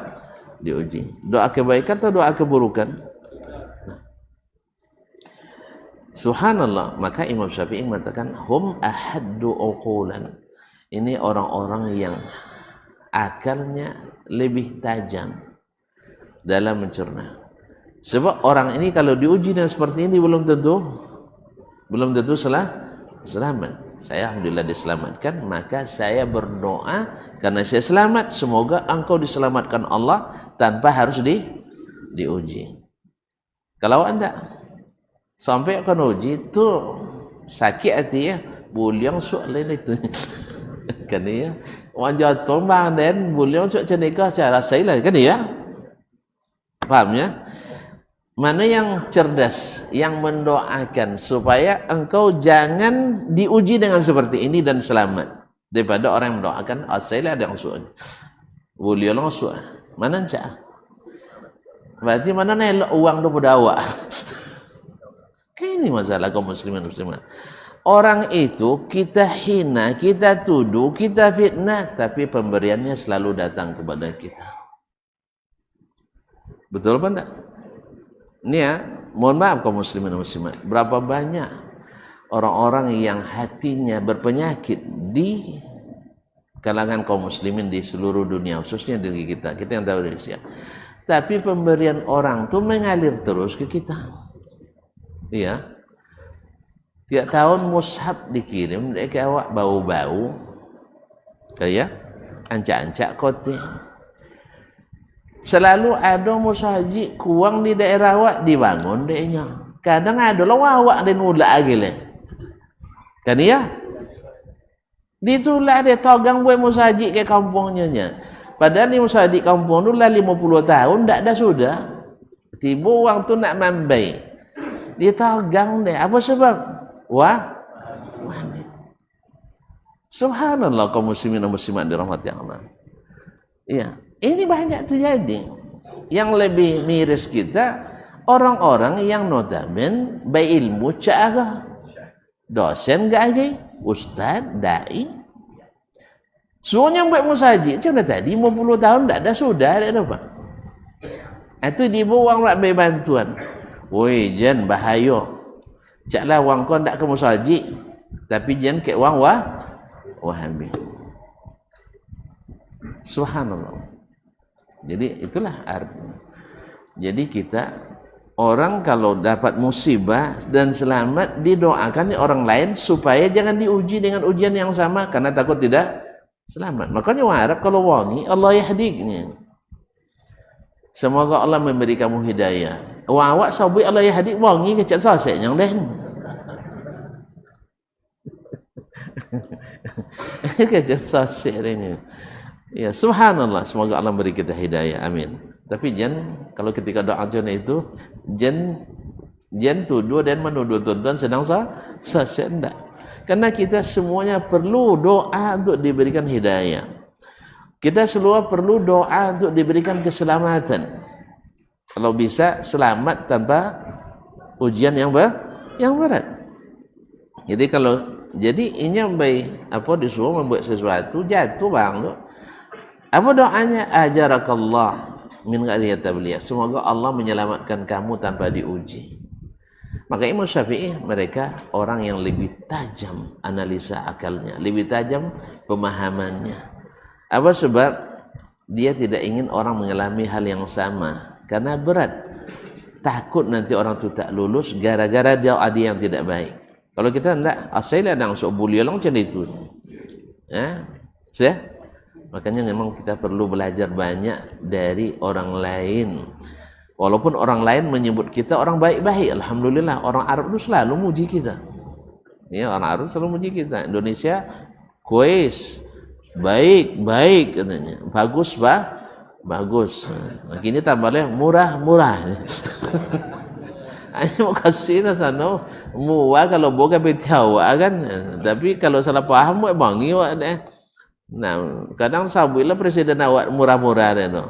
diuji. Doa kebaikan atau doa keburukan? Subhanallah, maka Imam Syafi'i mengatakan hum ahaddu uqulan. Ini orang-orang yang akalnya lebih tajam dalam mencerna. Sebab orang ini kalau diuji dan seperti ini belum tentu selamat. Saya alhamdulillah diselamatkan, maka saya berdoa karena saya selamat, semoga engkau diselamatkan Allah tanpa harus diuji. Kalau anda sampai akan uji itu sakit hati ya, buliang soalan itu kan ya, orang jatuh bang dan buliang soal cenikah cara saya lah kan ya, paham ya? Mana yang cerdas, yang mendoakan supaya engkau jangan diuji dengan seperti ini dan selamat, daripada orang yang mendoakan saya lah ada yang soal buliang soal mana cak, berarti mana nih uang tu berdawa. Ini masalah kaum muslimin muslimat. Orang itu kita hina, kita tuduh, kita fitnah, tapi pemberiannya selalu datang kepada kita. Betul apa enggak? Ini ya, mohon maaf kaum muslimin muslimat. Berapa banyak orang-orang yang hatinya berpenyakit di kalangan kaum muslimin di seluruh dunia, khususnya di kita yang tahu Indonesia. Tapi pemberian orang itu mengalir terus ke kita. Iya, tiap tahun mushaf dikirim ke awak bau-bau, kayak ancak-ancak kote. Selalu ada musahaji kuang di daerah awak dibangun dehnya. Kadang ada lah awak dan ulak lagi le, kan ya? Ditulak dia togang buat musahaji ke kampungnya. Padahal ni musahaji kampung tu lah 50 tahun tak ada sudah. Tiba orang tu nak mambai. Dia tagang deh. Apa sebab? Wah. Subhanallah kaum muslimin dan muslimat dirahmati Allah. Iya, ini banyak terjadi. Yang lebih miris kita orang-orang yang notaben baik ilmu cara dosen gak ustaz, dai. Suruhnya buat musaji, macam tadi 50 tahun tak ada sudah ada apa. Itu dibawa orang nak bantuan. Woi, jan bahaya. Caklah wang kau tak ke musaji, tapi jan ke wang wahabi. Subhanallah. Jadi itulah artinya. Jadi kita orang kalau dapat musibah dan selamat didoakan orang lain supaya jangan diuji dengan ujian yang sama karena takut tidak selamat. Makanya orang Arab kalau wangi Allah yahdiknya. Semoga Allah memberi kamu hidayah. Awak sabui Allah yahdik wangi kecak sosek yang lain. Kecak sosek ini. Ya subhanallah, semoga Allah beri kita hidayah. Amin. Tapi jangan kalau ketika doa jana itu jangan tuduh dan menuduh tuan-tuan sedang sosek enggak. Karena kita semuanya perlu doa untuk diberikan hidayah. Kita semua perlu doa untuk diberikan keselamatan. Kalau bisa selamat tanpa ujian yang berat. Jadi ini yang baik apa disuruh membuat sesuatu jatuh bang tu. Apa doanya? Ajarakallah min ghairi tabliyah. Semoga Allah menyelamatkan kamu tanpa diuji. Maka Imam Syafi'i mereka orang yang lebih tajam analisa akalnya, lebih tajam pemahamannya. Apa sebab? Dia tidak ingin orang mengalami hal yang sama karena berat. Takut nanti orang itu tak lulus gara-gara dia ada yang tidak baik. Kalau kita enggak, asal ada yang sok bully orang macam itu. Ya, sudah. Makanya memang kita perlu belajar banyak dari orang lain. Walaupun orang lain menyebut kita orang baik-baik, alhamdulillah. Orang Arab itu selalu muji kita. Ya, orang Arab selalu muji kita. Indonesia, kuis, baik katanya. Bagus, bagus. Kini tambahnya murah. Hanya mau kasih sana murah kalau bukan betawa kan. Tapi kalau salah paham buat bangi awak deh. Nah, kadang sabuilah presiden awak murah-murah deh no.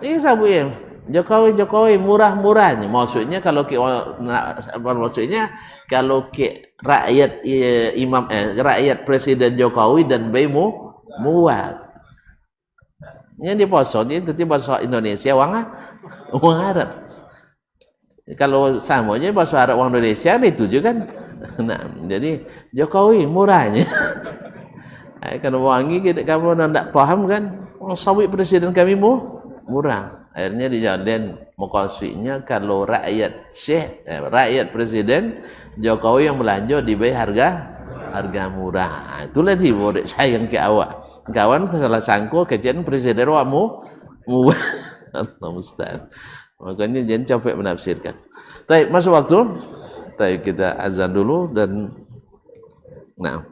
Ini sabuilah Jokowi murah-murahnya. Maksudnya kalau rakyat rakyat Presiden Jokowi dan bemu muat. Nya di poso dia tadi bahasa Indonesia wang Arab. Kalau samanya bahasa Arab wang Indonesia itu juga kan. Nah, jadi Jokowi murahnya. Kalau wangi kita kamu tidak paham kan? Sawit presiden kami murah. Akhirnya dijadikan mukasinya kalau rakyat presiden Jokowi yang belanja dibayar harga murah. Itulah tiba sayang ke awak. Kawan salah sangko kejadian presiden wamu Allah musta'an. Makanya jangan capek menafsirkan. Baik, masuk waktu. Baik, kita azan dulu dan nah.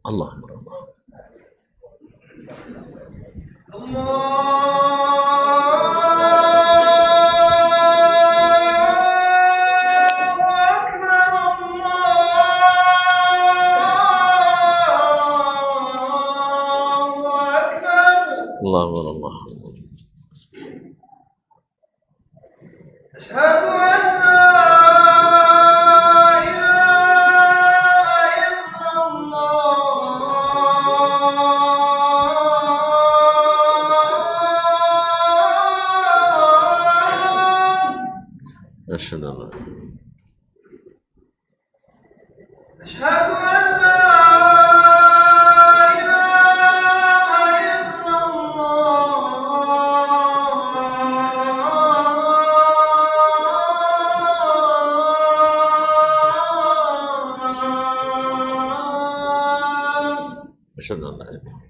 Allah Allah. Asyhadu an la asyhadu an la ilaha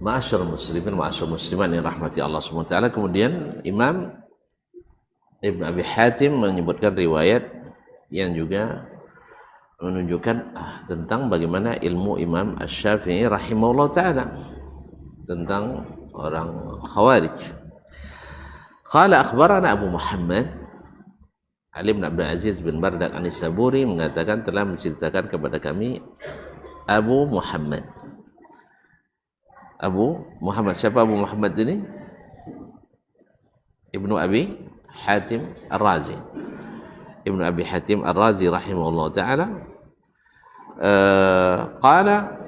Ma'asyar muslimin, ma'asyar musliman yang rahmati Allah SWT. Kemudian Imam Ibn Abi Hatim menyebutkan riwayat yang juga menunjukkan tentang bagaimana ilmu Imam Asy-Syafi'i rahimahullah ta'ala tentang orang Khawarij. Qala akhbarana Abu Muhammad Ali bin Abdul Aziz bin Bardak An-Nisaburi mengatakan telah menceritakan kepada kami Abu Muhammad. Abu Muhammad, siapa Abu Muhammad ini? Ibnu Abi Hatim Ar-Razi. Ibnu Abi Hatim Ar-Razi rahimahullah ta'ala qala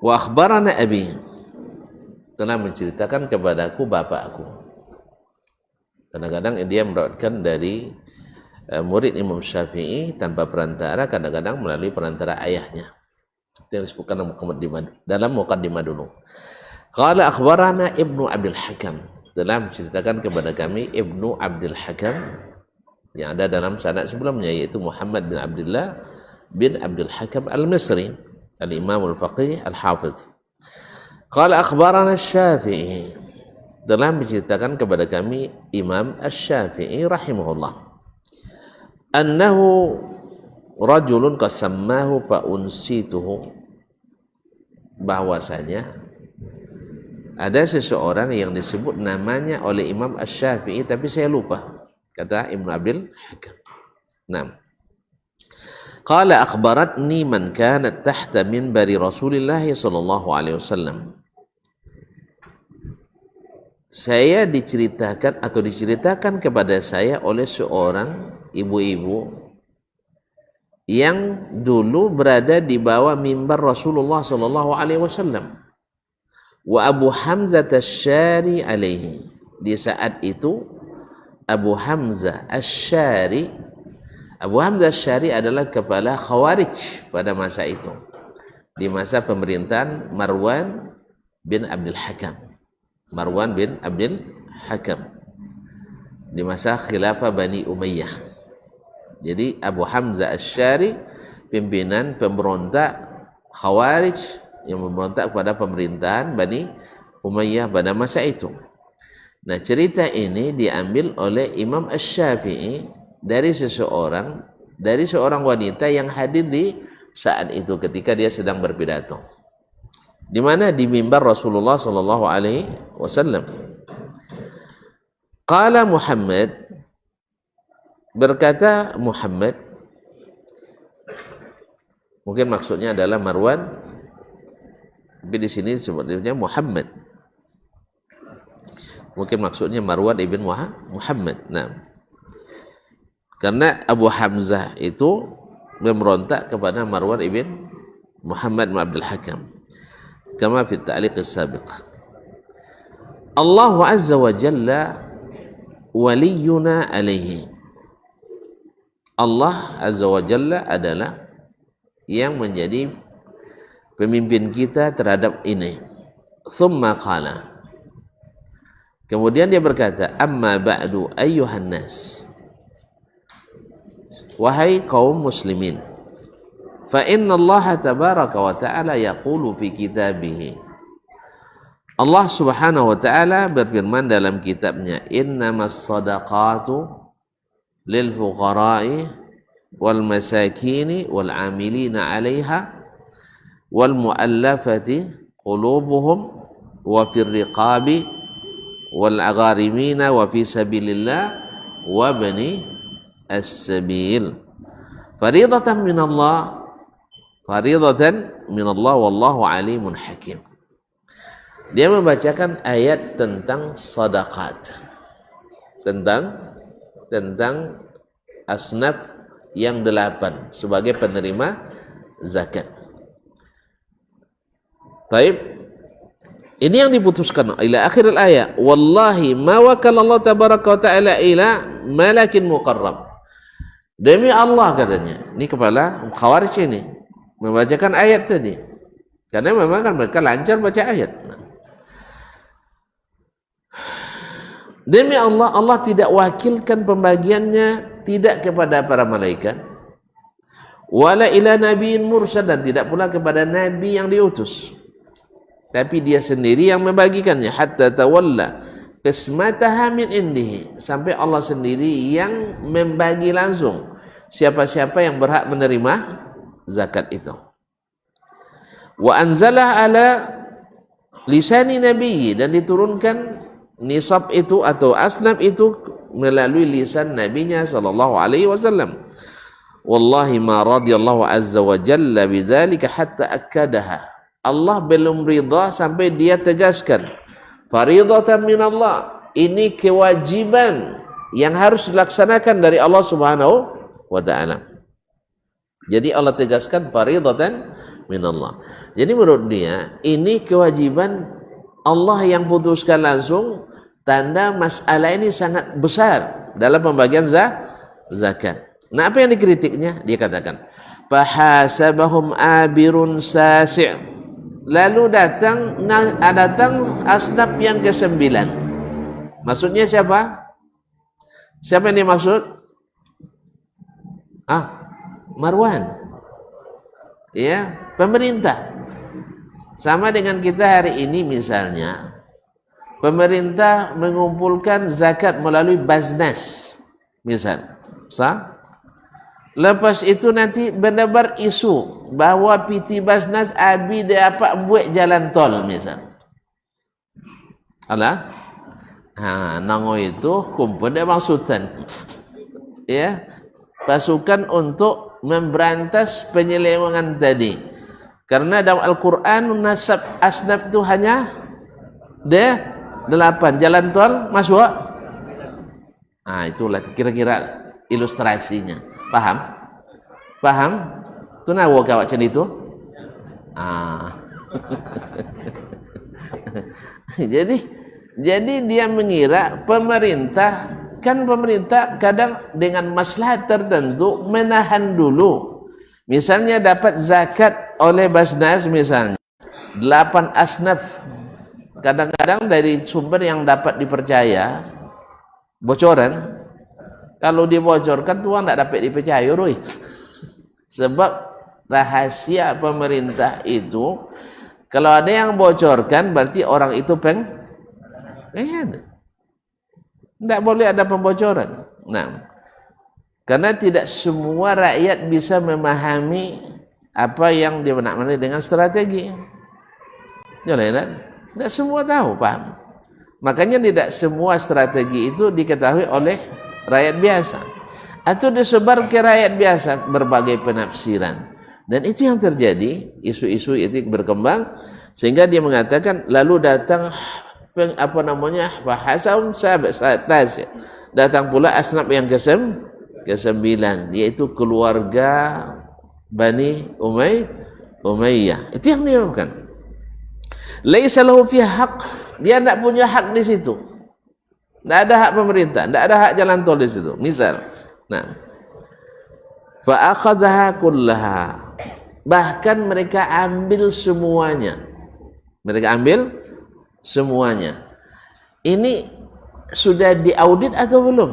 wa akhbarana abi, telah menceritakan kepadaku bapakku. Kadang-kadang dia meriwayatkan dari murid Imam Syafi'i tanpa perantara, kadang-kadang melalui perantara ayahnya. Itu yang disebutkan dalam muqaddimah dulu. Qala akhbarana Ibnu Abdul Hakam, telah menceritakan kepada kami Ibnu Abdul Hakam yang ada dalam sanad sebelumnya, yaitu Muhammad bin Abdullah bin Abdul Hakam Al-Misri, Al-Imam Al-Faqih Al-Hafiz. Qala akhbarana Asy-Syafi'i, telah menceritakan kepada kami Imam Asy-Syafi'i rahimahullah, annahu rajulun qasammahu fa unsituhu, bahwasanya ada seseorang yang disebut namanya oleh Imam Asy-Syafi'i tapi saya lupa, kata Ibnu Abdul Hakam. Naam. Qala akhbaratni man kanat tahta minbari Rasulillah sallallahu alaihi wasallam. Saya diceritakan kepada saya oleh seorang ibu-ibu yang dulu berada di bawah mimbar Rasulullah sallallahu alaihi wasallam. Wa Abu Hamzah Asy-Syari alaihi. Di saat itu Abu Hamzah Asy-Syari, Abu Hamzah Asy-Syari adalah kepala Khawarij pada masa itu, di masa pemerintahan Marwan bin Abdul Hakam. Marwan bin Abdul Hakam di masa khilafah Bani Umayyah. Jadi Abu Hamzah Asy-Syari pimpinan pemberontak Khawarij yang memberontak kepada pemerintahan Bani Umayyah pada masa itu. Nah, cerita ini diambil oleh Imam Asy-Syafi'i dari seorang wanita yang hadir di saat itu ketika dia sedang berpidato. Di mana? Di mimbar Rasulullah sallallahu alaihi wasallam. Qala Muhammad, berkata Muhammad, mungkin maksudnya adalah Marwan, tapi di sini sebutnya Muhammad. Mungkin maksudnya Marwan ibn Muhammad. Nah, karena Abu Hamzah itu memberontak kepada Marwan ibn Muhammad bin Abdul Hakam. Kama fi ta'liq as-sabiq. Allah Azza wa Jalla waliyuna alaihi. Allah Azza wa Jalla adalah yang menjadi pemimpin kita terhadap ini. Thumma qala, kemudian dia berkata, amma ba'du ayyuhan nas, wahai kaum muslimin, fa inna Allah tabaraka wa ta'ala yaqulu fi kitabih, Allah subhanahu wa ta'ala berfirman dalam kitabnya, innamas sadaqatu lil fuqara'i wal masakini wal amilina 'alaiha wal mu'allafati qulubuhum wa fir riqabi wal agharimina wa fi sabilillah wa bani as-sabil faridatan minallah wallahu alimun hakim. Dia membacakan ayat tentang sadaqat, tentang asnaf yang 8 sebagai penerima zakat. Taib, ini yang diputuskan ila akhir ayat. Wallahi ma wakala Allah tabaraka wa ta'ala ila malakin muqarrab. Demi Allah, katanya, ini kepala Khawarij ini membacakan ayat tadi, karena memang kan mereka lancar baca ayat. Demi Allah, Allah tidak wakilkan pembagiannya tidak kepada para malaikat, wala ila nabiyyin mursal, dan tidak pula kepada nabi yang diutus, tapi dia sendiri yang membagikannya. Hatta tawalla qismataha min indihi, sampai Allah sendiri yang membagi langsung siapa-siapa yang berhak menerima zakat itu. Wa anzalah ala lisani nabiyyi, dan diturunkan nisab itu atau asnaf itu melalui lisan nabinya sallallahu alaihi wasallam. Wallahi ma radiyallahu azza wa jalla bidzalika hatta akkadaha. Allah belum ridha sampai dia tegaskan faridatan min Allah, ini kewajiban yang harus dilaksanakan dari Allah Subhanahu wa taala. Jadi Allah tegaskan faridatan min Allah. Jadi menurut dia ini kewajiban Allah yang putuskan langsung, tanda masalah ini sangat besar dalam pembagian zakat. Nah, apa yang dikritiknya? Dia katakan fahasabahum abirun sasi', lalu datang asnaf yang ke-9. Maksudnya siapa? Siapa yang dimaksud? Marwan. Ya, pemerintah. Sama dengan kita hari ini misalnya, pemerintah mengumpulkan zakat melalui Baznas misal. Lepas itu nanti benar-benar isu bahwa PT Baznas abi dapat buat jalan tol misal. Alah, nango itu kumpul dia Bang Sultan. Ya, pasukan untuk memberantas penyelewengan tadi. Karena dalam Al-Quran nasab asnaf itu hanya 8 jalan tol masuk. Itulah kira-kira ilustrasinya. Paham? Tu nawo kawak macam itu. Jadi dia mengira pemerintah kadang dengan maslahat tertentu menahan dulu. Misalnya dapat zakat oleh Baznas misalnya 8 asnaf, kadang-kadang dari sumber yang dapat dipercaya bocoran. Kalau dibocorkan tuan tak dapat dipercaya Roy. Sebab rahasia pemerintah itu kalau ada yang bocorkan berarti orang itu tidak boleh ada pembocoran. Nah, karena tidak semua rakyat bisa memahami apa yang dia maknai dengan strategi. Tidak semua tahu, paham. Makanya tidak semua strategi itu diketahui oleh rakyat biasa, atau disebar ke rakyat biasa berbagai penafsiran. Dan itu yang terjadi, isu-isu itu berkembang sehingga dia mengatakan lalu datang bahasam sahabat datang pula asnaf yang ke-9, yaitu keluarga Bani Umayyah. Itu yang dia lakukan. Laisa lahu fi haq, dia tidak punya hak di situ. Tidak ada hak pemerintah, tidak ada hak jalan tol di situ. Misal, fa akhadhaha kullaha, bahkan mereka ambil semuanya. Ini sudah diaudit atau belum?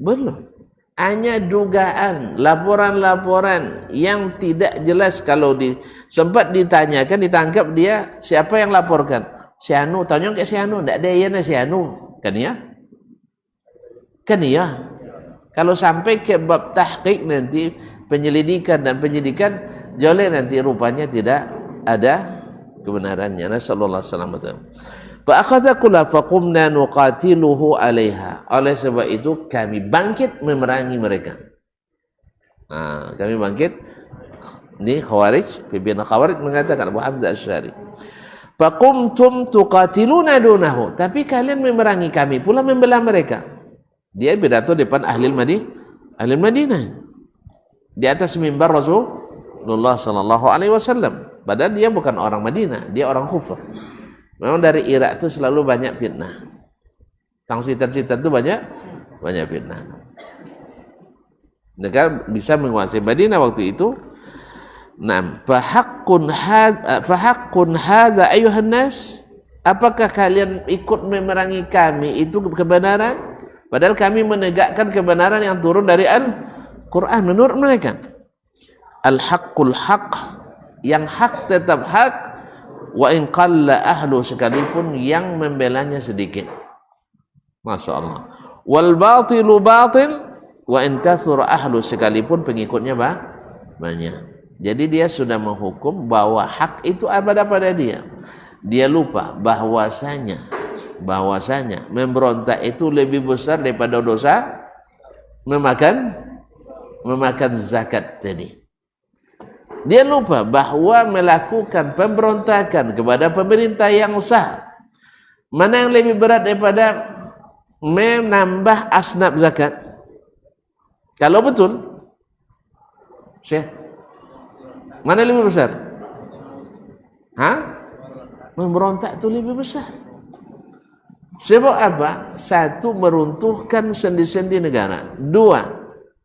Belum. Hanya dugaan, laporan-laporan yang tidak jelas. Kalau sempat ditanyakan, ditangkap dia, siapa yang laporkan? Si Anu, tanya ke si Anu, tidak ada yang si Anu. Kan ya? Kalau sampai ke bab tahqiq nanti, penyelidikan dan penyidikan, joleh nanti rupanya tidak ada kebenarannya. Nasallallahu alaihi wasallam. Fa akhadha kula faqumna nuqatiluhu 'alaiha. Oleh sebab itu kami bangkit memerangi mereka. Kami bangkit. Ini Khawarij, pimpinan Khawarij mengatakan, Abu Hamzah Asy'ari. Faqumtum tuqatiluna dunahu, tapi kalian memerangi kami pula membela mereka. Dia pidato depan ahli Madinah di atas mimbar Rasulullah sallallahu alaihi wasallam. Padahal dia bukan orang Madinah, dia orang Kufah. Memang dari Irak itu selalu banyak fitnah. Tangsitan-sitan itu banyak fitnah. Mereka bisa menguasai Madinah waktu itu. Fahaqqun hadza ayuhan nas, apakah kalian ikut memerangi kami itu kebenaran? Padahal kami menegakkan kebenaran yang turun dari Al-Quran menurut mereka. al-haqqul haq, yang hak tetap hak, wa in qalla ahlu, sekalipun yang membelanya sedikit. Masya Allah. Wal batilu batil, wa in kathura ahlu, sekalipun pengikutnya banyak. Jadi dia sudah menghukum bahwa hak itu ada pada dia. Dia lupa bahwasanya memberontak itu lebih besar daripada dosa memakan zakat tadi. Dia lupa bahwa melakukan pemberontakan kepada pemerintah yang sah, mana yang lebih berat daripada menambah asnaf zakat? Kalau betul, Syekh, mana lebih besar? Memberontak itu lebih besar. Sebab apa? Satu, meruntuhkan sendi-sendi negara. Dua,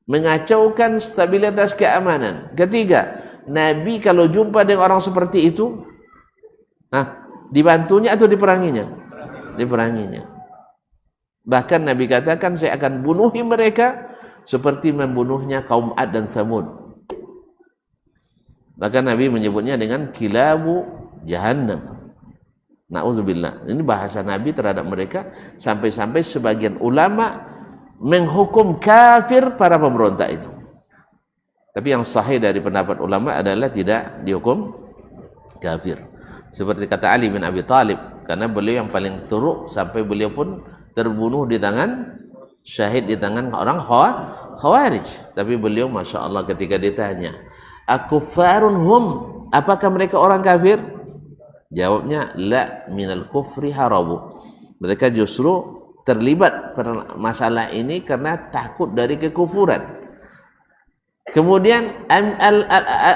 mengacaukan stabilitas keamanan. Ketiga, Nabi kalau jumpa dengan orang seperti itu, dibantunya atau diperanginya? Diperanginya. Bahkan Nabi katakan, saya akan bunuhi mereka seperti membunuhnya kaum Ad dan Tsamud. Bahkan Nabi menyebutnya dengan kilabu jahannam. Na'udzubillah. Ini bahasa Nabi terhadap mereka, sampai-sampai sebagian ulama menghukum kafir para pemberontak itu. Tapi yang sahih dari pendapat ulama adalah tidak dihukum kafir. Seperti kata Ali bin Abi Thalib, karena beliau yang paling teruk sampai beliau pun terbunuh di tangan, syahid di tangan orang Khawarij. Tapi beliau Masya Allah ketika ditanya, akufarun hum, apakah mereka orang kafir? Jawabnya, la minal kufri harabu. Mereka justru terlibat pada masalah ini karena takut dari kekufuran. Kemudian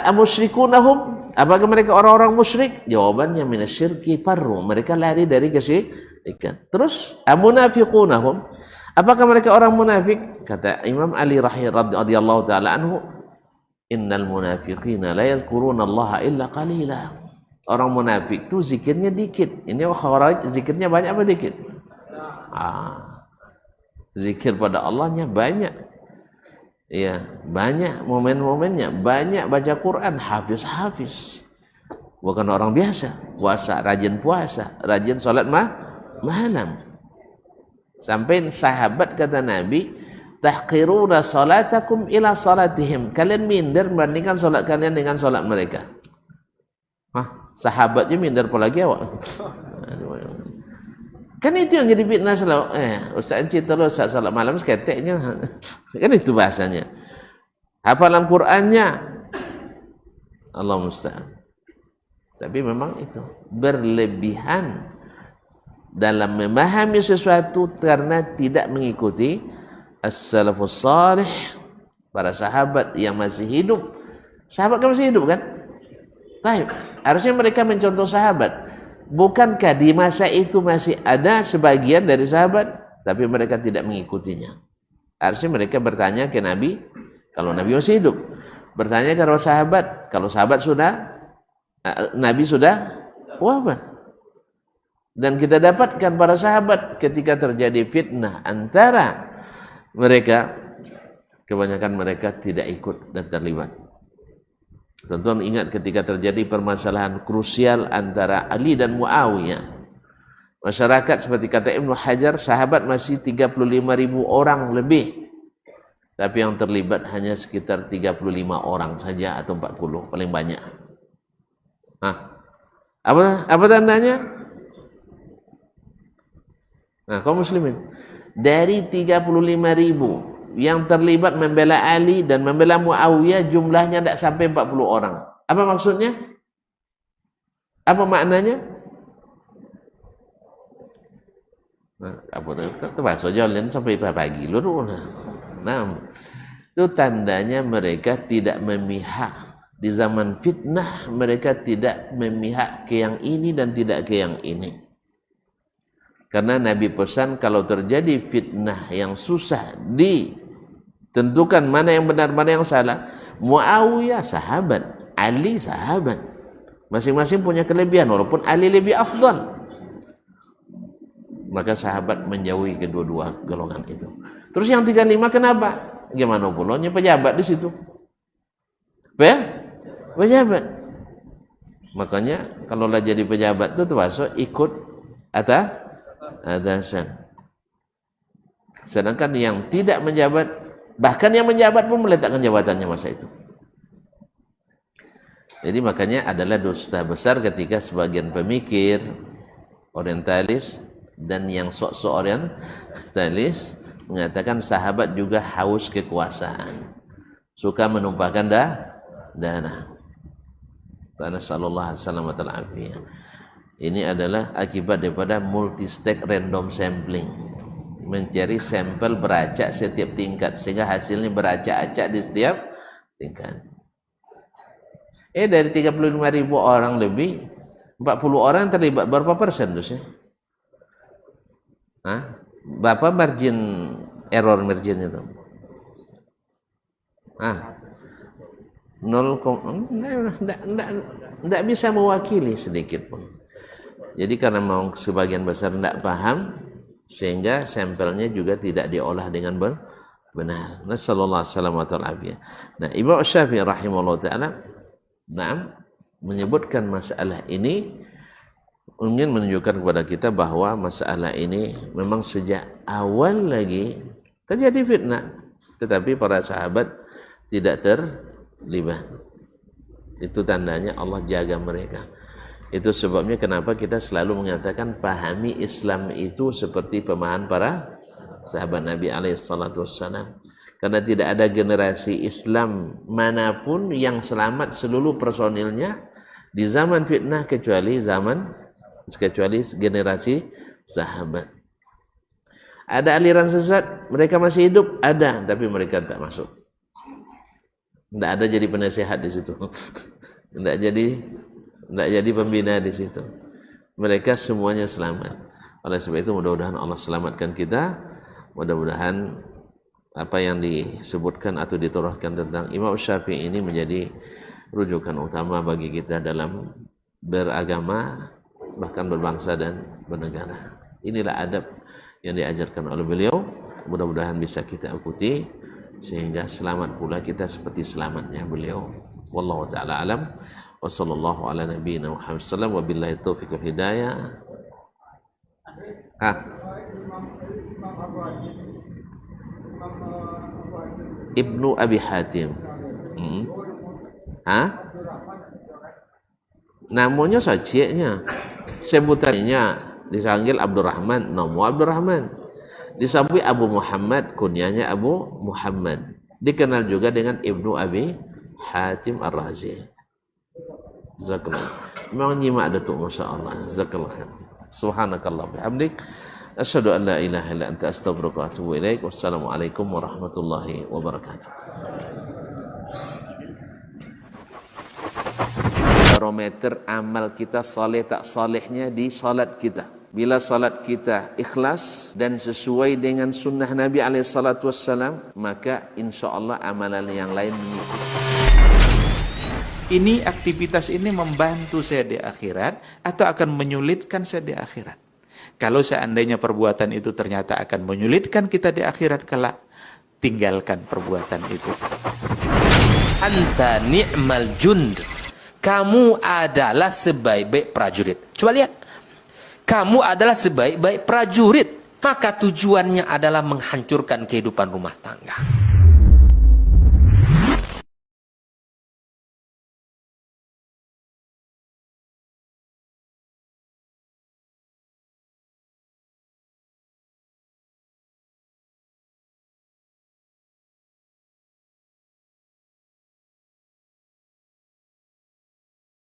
amusyrikunahum, apakah mereka orang-orang musyrik? Jawabannya minasyirki parru, mereka lari dari kesyirikan. Terus amunafiqunahum, apakah mereka orang munafik? Kata Imam Ali radhiyallahu taala anhu, innal munafiqina la yadhkuruna Allah illa qalila. Orang munafik itu zikirnya dikit. Ini Khawarij zikirnya banyak apa dikit? Zikir pada Allahnya banyak. Ya, banyak momen-momennya, banyak baca Quran, hafiz. Bukan orang biasa, puasa, rajin salat malam. Sampai sahabat kata Nabi, tahqiruna salatakum ila salatihim. Kalian minder membandingkan salat kalian dengan salat mereka. Sahabatnya minder pula lagi awak. Kan itu yang jadi fitnah selalu. Ustaz cerita lo Ustaz salat malam seketeknya. Kan itu bahasanya. Hafalan Qur'annya Allah musta'an. Tapi memang itu berlebihan dalam memahami sesuatu karena tidak mengikuti as-salafus salih, para sahabat yang masih hidup. Sahabat kan masih hidup kan? Taib. Harusnya mereka mencontoh sahabat. Bukankah di masa itu masih ada sebagian dari sahabat, tapi mereka tidak mengikutinya? Harusnya mereka bertanya ke Nabi, kalau Nabi masih hidup. Bertanya ke sahabat, kalau sahabat sudah, Nabi sudah wafat. Dan kita dapatkan para sahabat ketika terjadi fitnah antara mereka, kebanyakan mereka tidak ikut dan terlibat. Tentu ingat ketika terjadi permasalahan krusial antara Ali dan Muawiyah. Masyarakat seperti kata Ibnu Hajar, sahabat masih 35.000 orang lebih. Tapi yang terlibat hanya sekitar 35 orang saja atau 40 paling banyak. Apa tandanya? Kaum muslimin, dari 35.000 yang terlibat membela Ali dan membela Muawiyah jumlahnya tidak sampai 40 orang. Apa maksudnya? Apa maknanya? Termasuk jalan sampai pagi lu. Itu tandanya mereka tidak memihak. Di zaman fitnah mereka tidak memihak ke yang ini dan tidak ke yang ini. Karena Nabi pesan kalau terjadi fitnah yang susah ditentukan mana yang benar, mana yang salah. Muawiyah sahabat, Ali sahabat. Masing-masing punya kelebihan walaupun Ali lebih afdal. Maka sahabat menjauhi kedua-dua golongan itu. Terus yang 35 kenapa? Gimana pulaunya pejabat di situ? pejabat. Makanya kalau lah jadi pejabat itu termasuk ikut atasan. Sedangkan yang tidak menjabat, bahkan yang menjabat pun meletakkan jabatannya masa itu. Jadi makanya adalah dosa besar ketika sebagian pemikir orientalis dan yang sok-sok orientalis mengatakan sahabat juga haus kekuasaan, suka menumpahkan dana. Nasallallahu alaihi wasallam. Ini adalah akibat daripada multi-step random sampling, mencari sampel beracak setiap tingkat sehingga hasilnya beracak-acak di setiap tingkat. Dari 35.000 orang lebih, 40 orang terlibat, berapa persen dosnya? Berapa margin error marginnya itu? 0, tidak bisa mewakili sedikit pun. Jadi karena mau sebagian besar tidak paham, sehingga sampelnya juga tidak diolah dengan benar. Nasallallahu alaihi wasallam. Nah, Imam Syafi'i rahimahullah ta'ala menyebutkan masalah ini ingin menunjukkan kepada kita bahwa masalah ini memang sejak awal lagi terjadi fitnah, tetapi para sahabat tidak terlibat. Itu tandanya Allah jaga mereka. Itu sebabnya kenapa kita selalu mengatakan pahami Islam itu seperti pemahaman para sahabat Nabi alaihissalam. Karena tidak ada generasi Islam manapun yang selamat seluruh personilnya di zaman fitnah kecuali generasi sahabat. Ada aliran sesat, mereka masih hidup, ada, tapi mereka tak masuk. Tidak ada jadi penasehat di situ. Tidak jadi pembina di situ. Mereka semuanya selamat. Oleh sebab itu mudah-mudahan Allah selamatkan kita. Mudah-mudahan apa yang disebutkan atau ditorahkan tentang Imam Syafi'i ini menjadi rujukan utama bagi kita dalam beragama, bahkan berbangsa dan bernegara. Inilah adab yang diajarkan oleh beliau. Mudah-mudahan bisa kita ikuti sehingga selamat pula kita seperti selamatnya beliau. Wallahu ta'ala alam. Wa sallallahu ala nabiyyina Muhammad sallallahu wa billahi taufiq wal hidayah. Ibnu Abi Hatim. Namanya sajinya, sebutannya disanggil Abdurrahman, nama Abdurrahman. Disambui Abu Muhammad, kunyanya Abu Muhammad. Dikenal juga dengan Ibnu Abi Hatim Ar-Razi. Jazakallah. Memang nyimak datuk, masya Allah. Jazakallah. Subhanakallah bihamdik. Asyhadu an la ilaha illa anta astaghfiruka wa atubu ilaik. Wassalamualaikum warahmatullahi wabarakatuh. Barometer amal kita saleh tak salehnya di salat kita. Bila salat kita ikhlas dan sesuai dengan sunnah Nabi SAW, maka insya Allah amalan yang lain mengikuti. Ini aktivitas ini membantu saya di akhirat atau akan menyulitkan saya di akhirat? Kalau seandainya perbuatan itu ternyata akan menyulitkan kita di akhirat kelak, tinggalkan perbuatan itu. Anta ni'mal jund. Kamu adalah sebaik-baik prajurit. Coba lihat. Kamu adalah sebaik-baik prajurit. Maka tujuannya adalah menghancurkan kehidupan rumah tangga.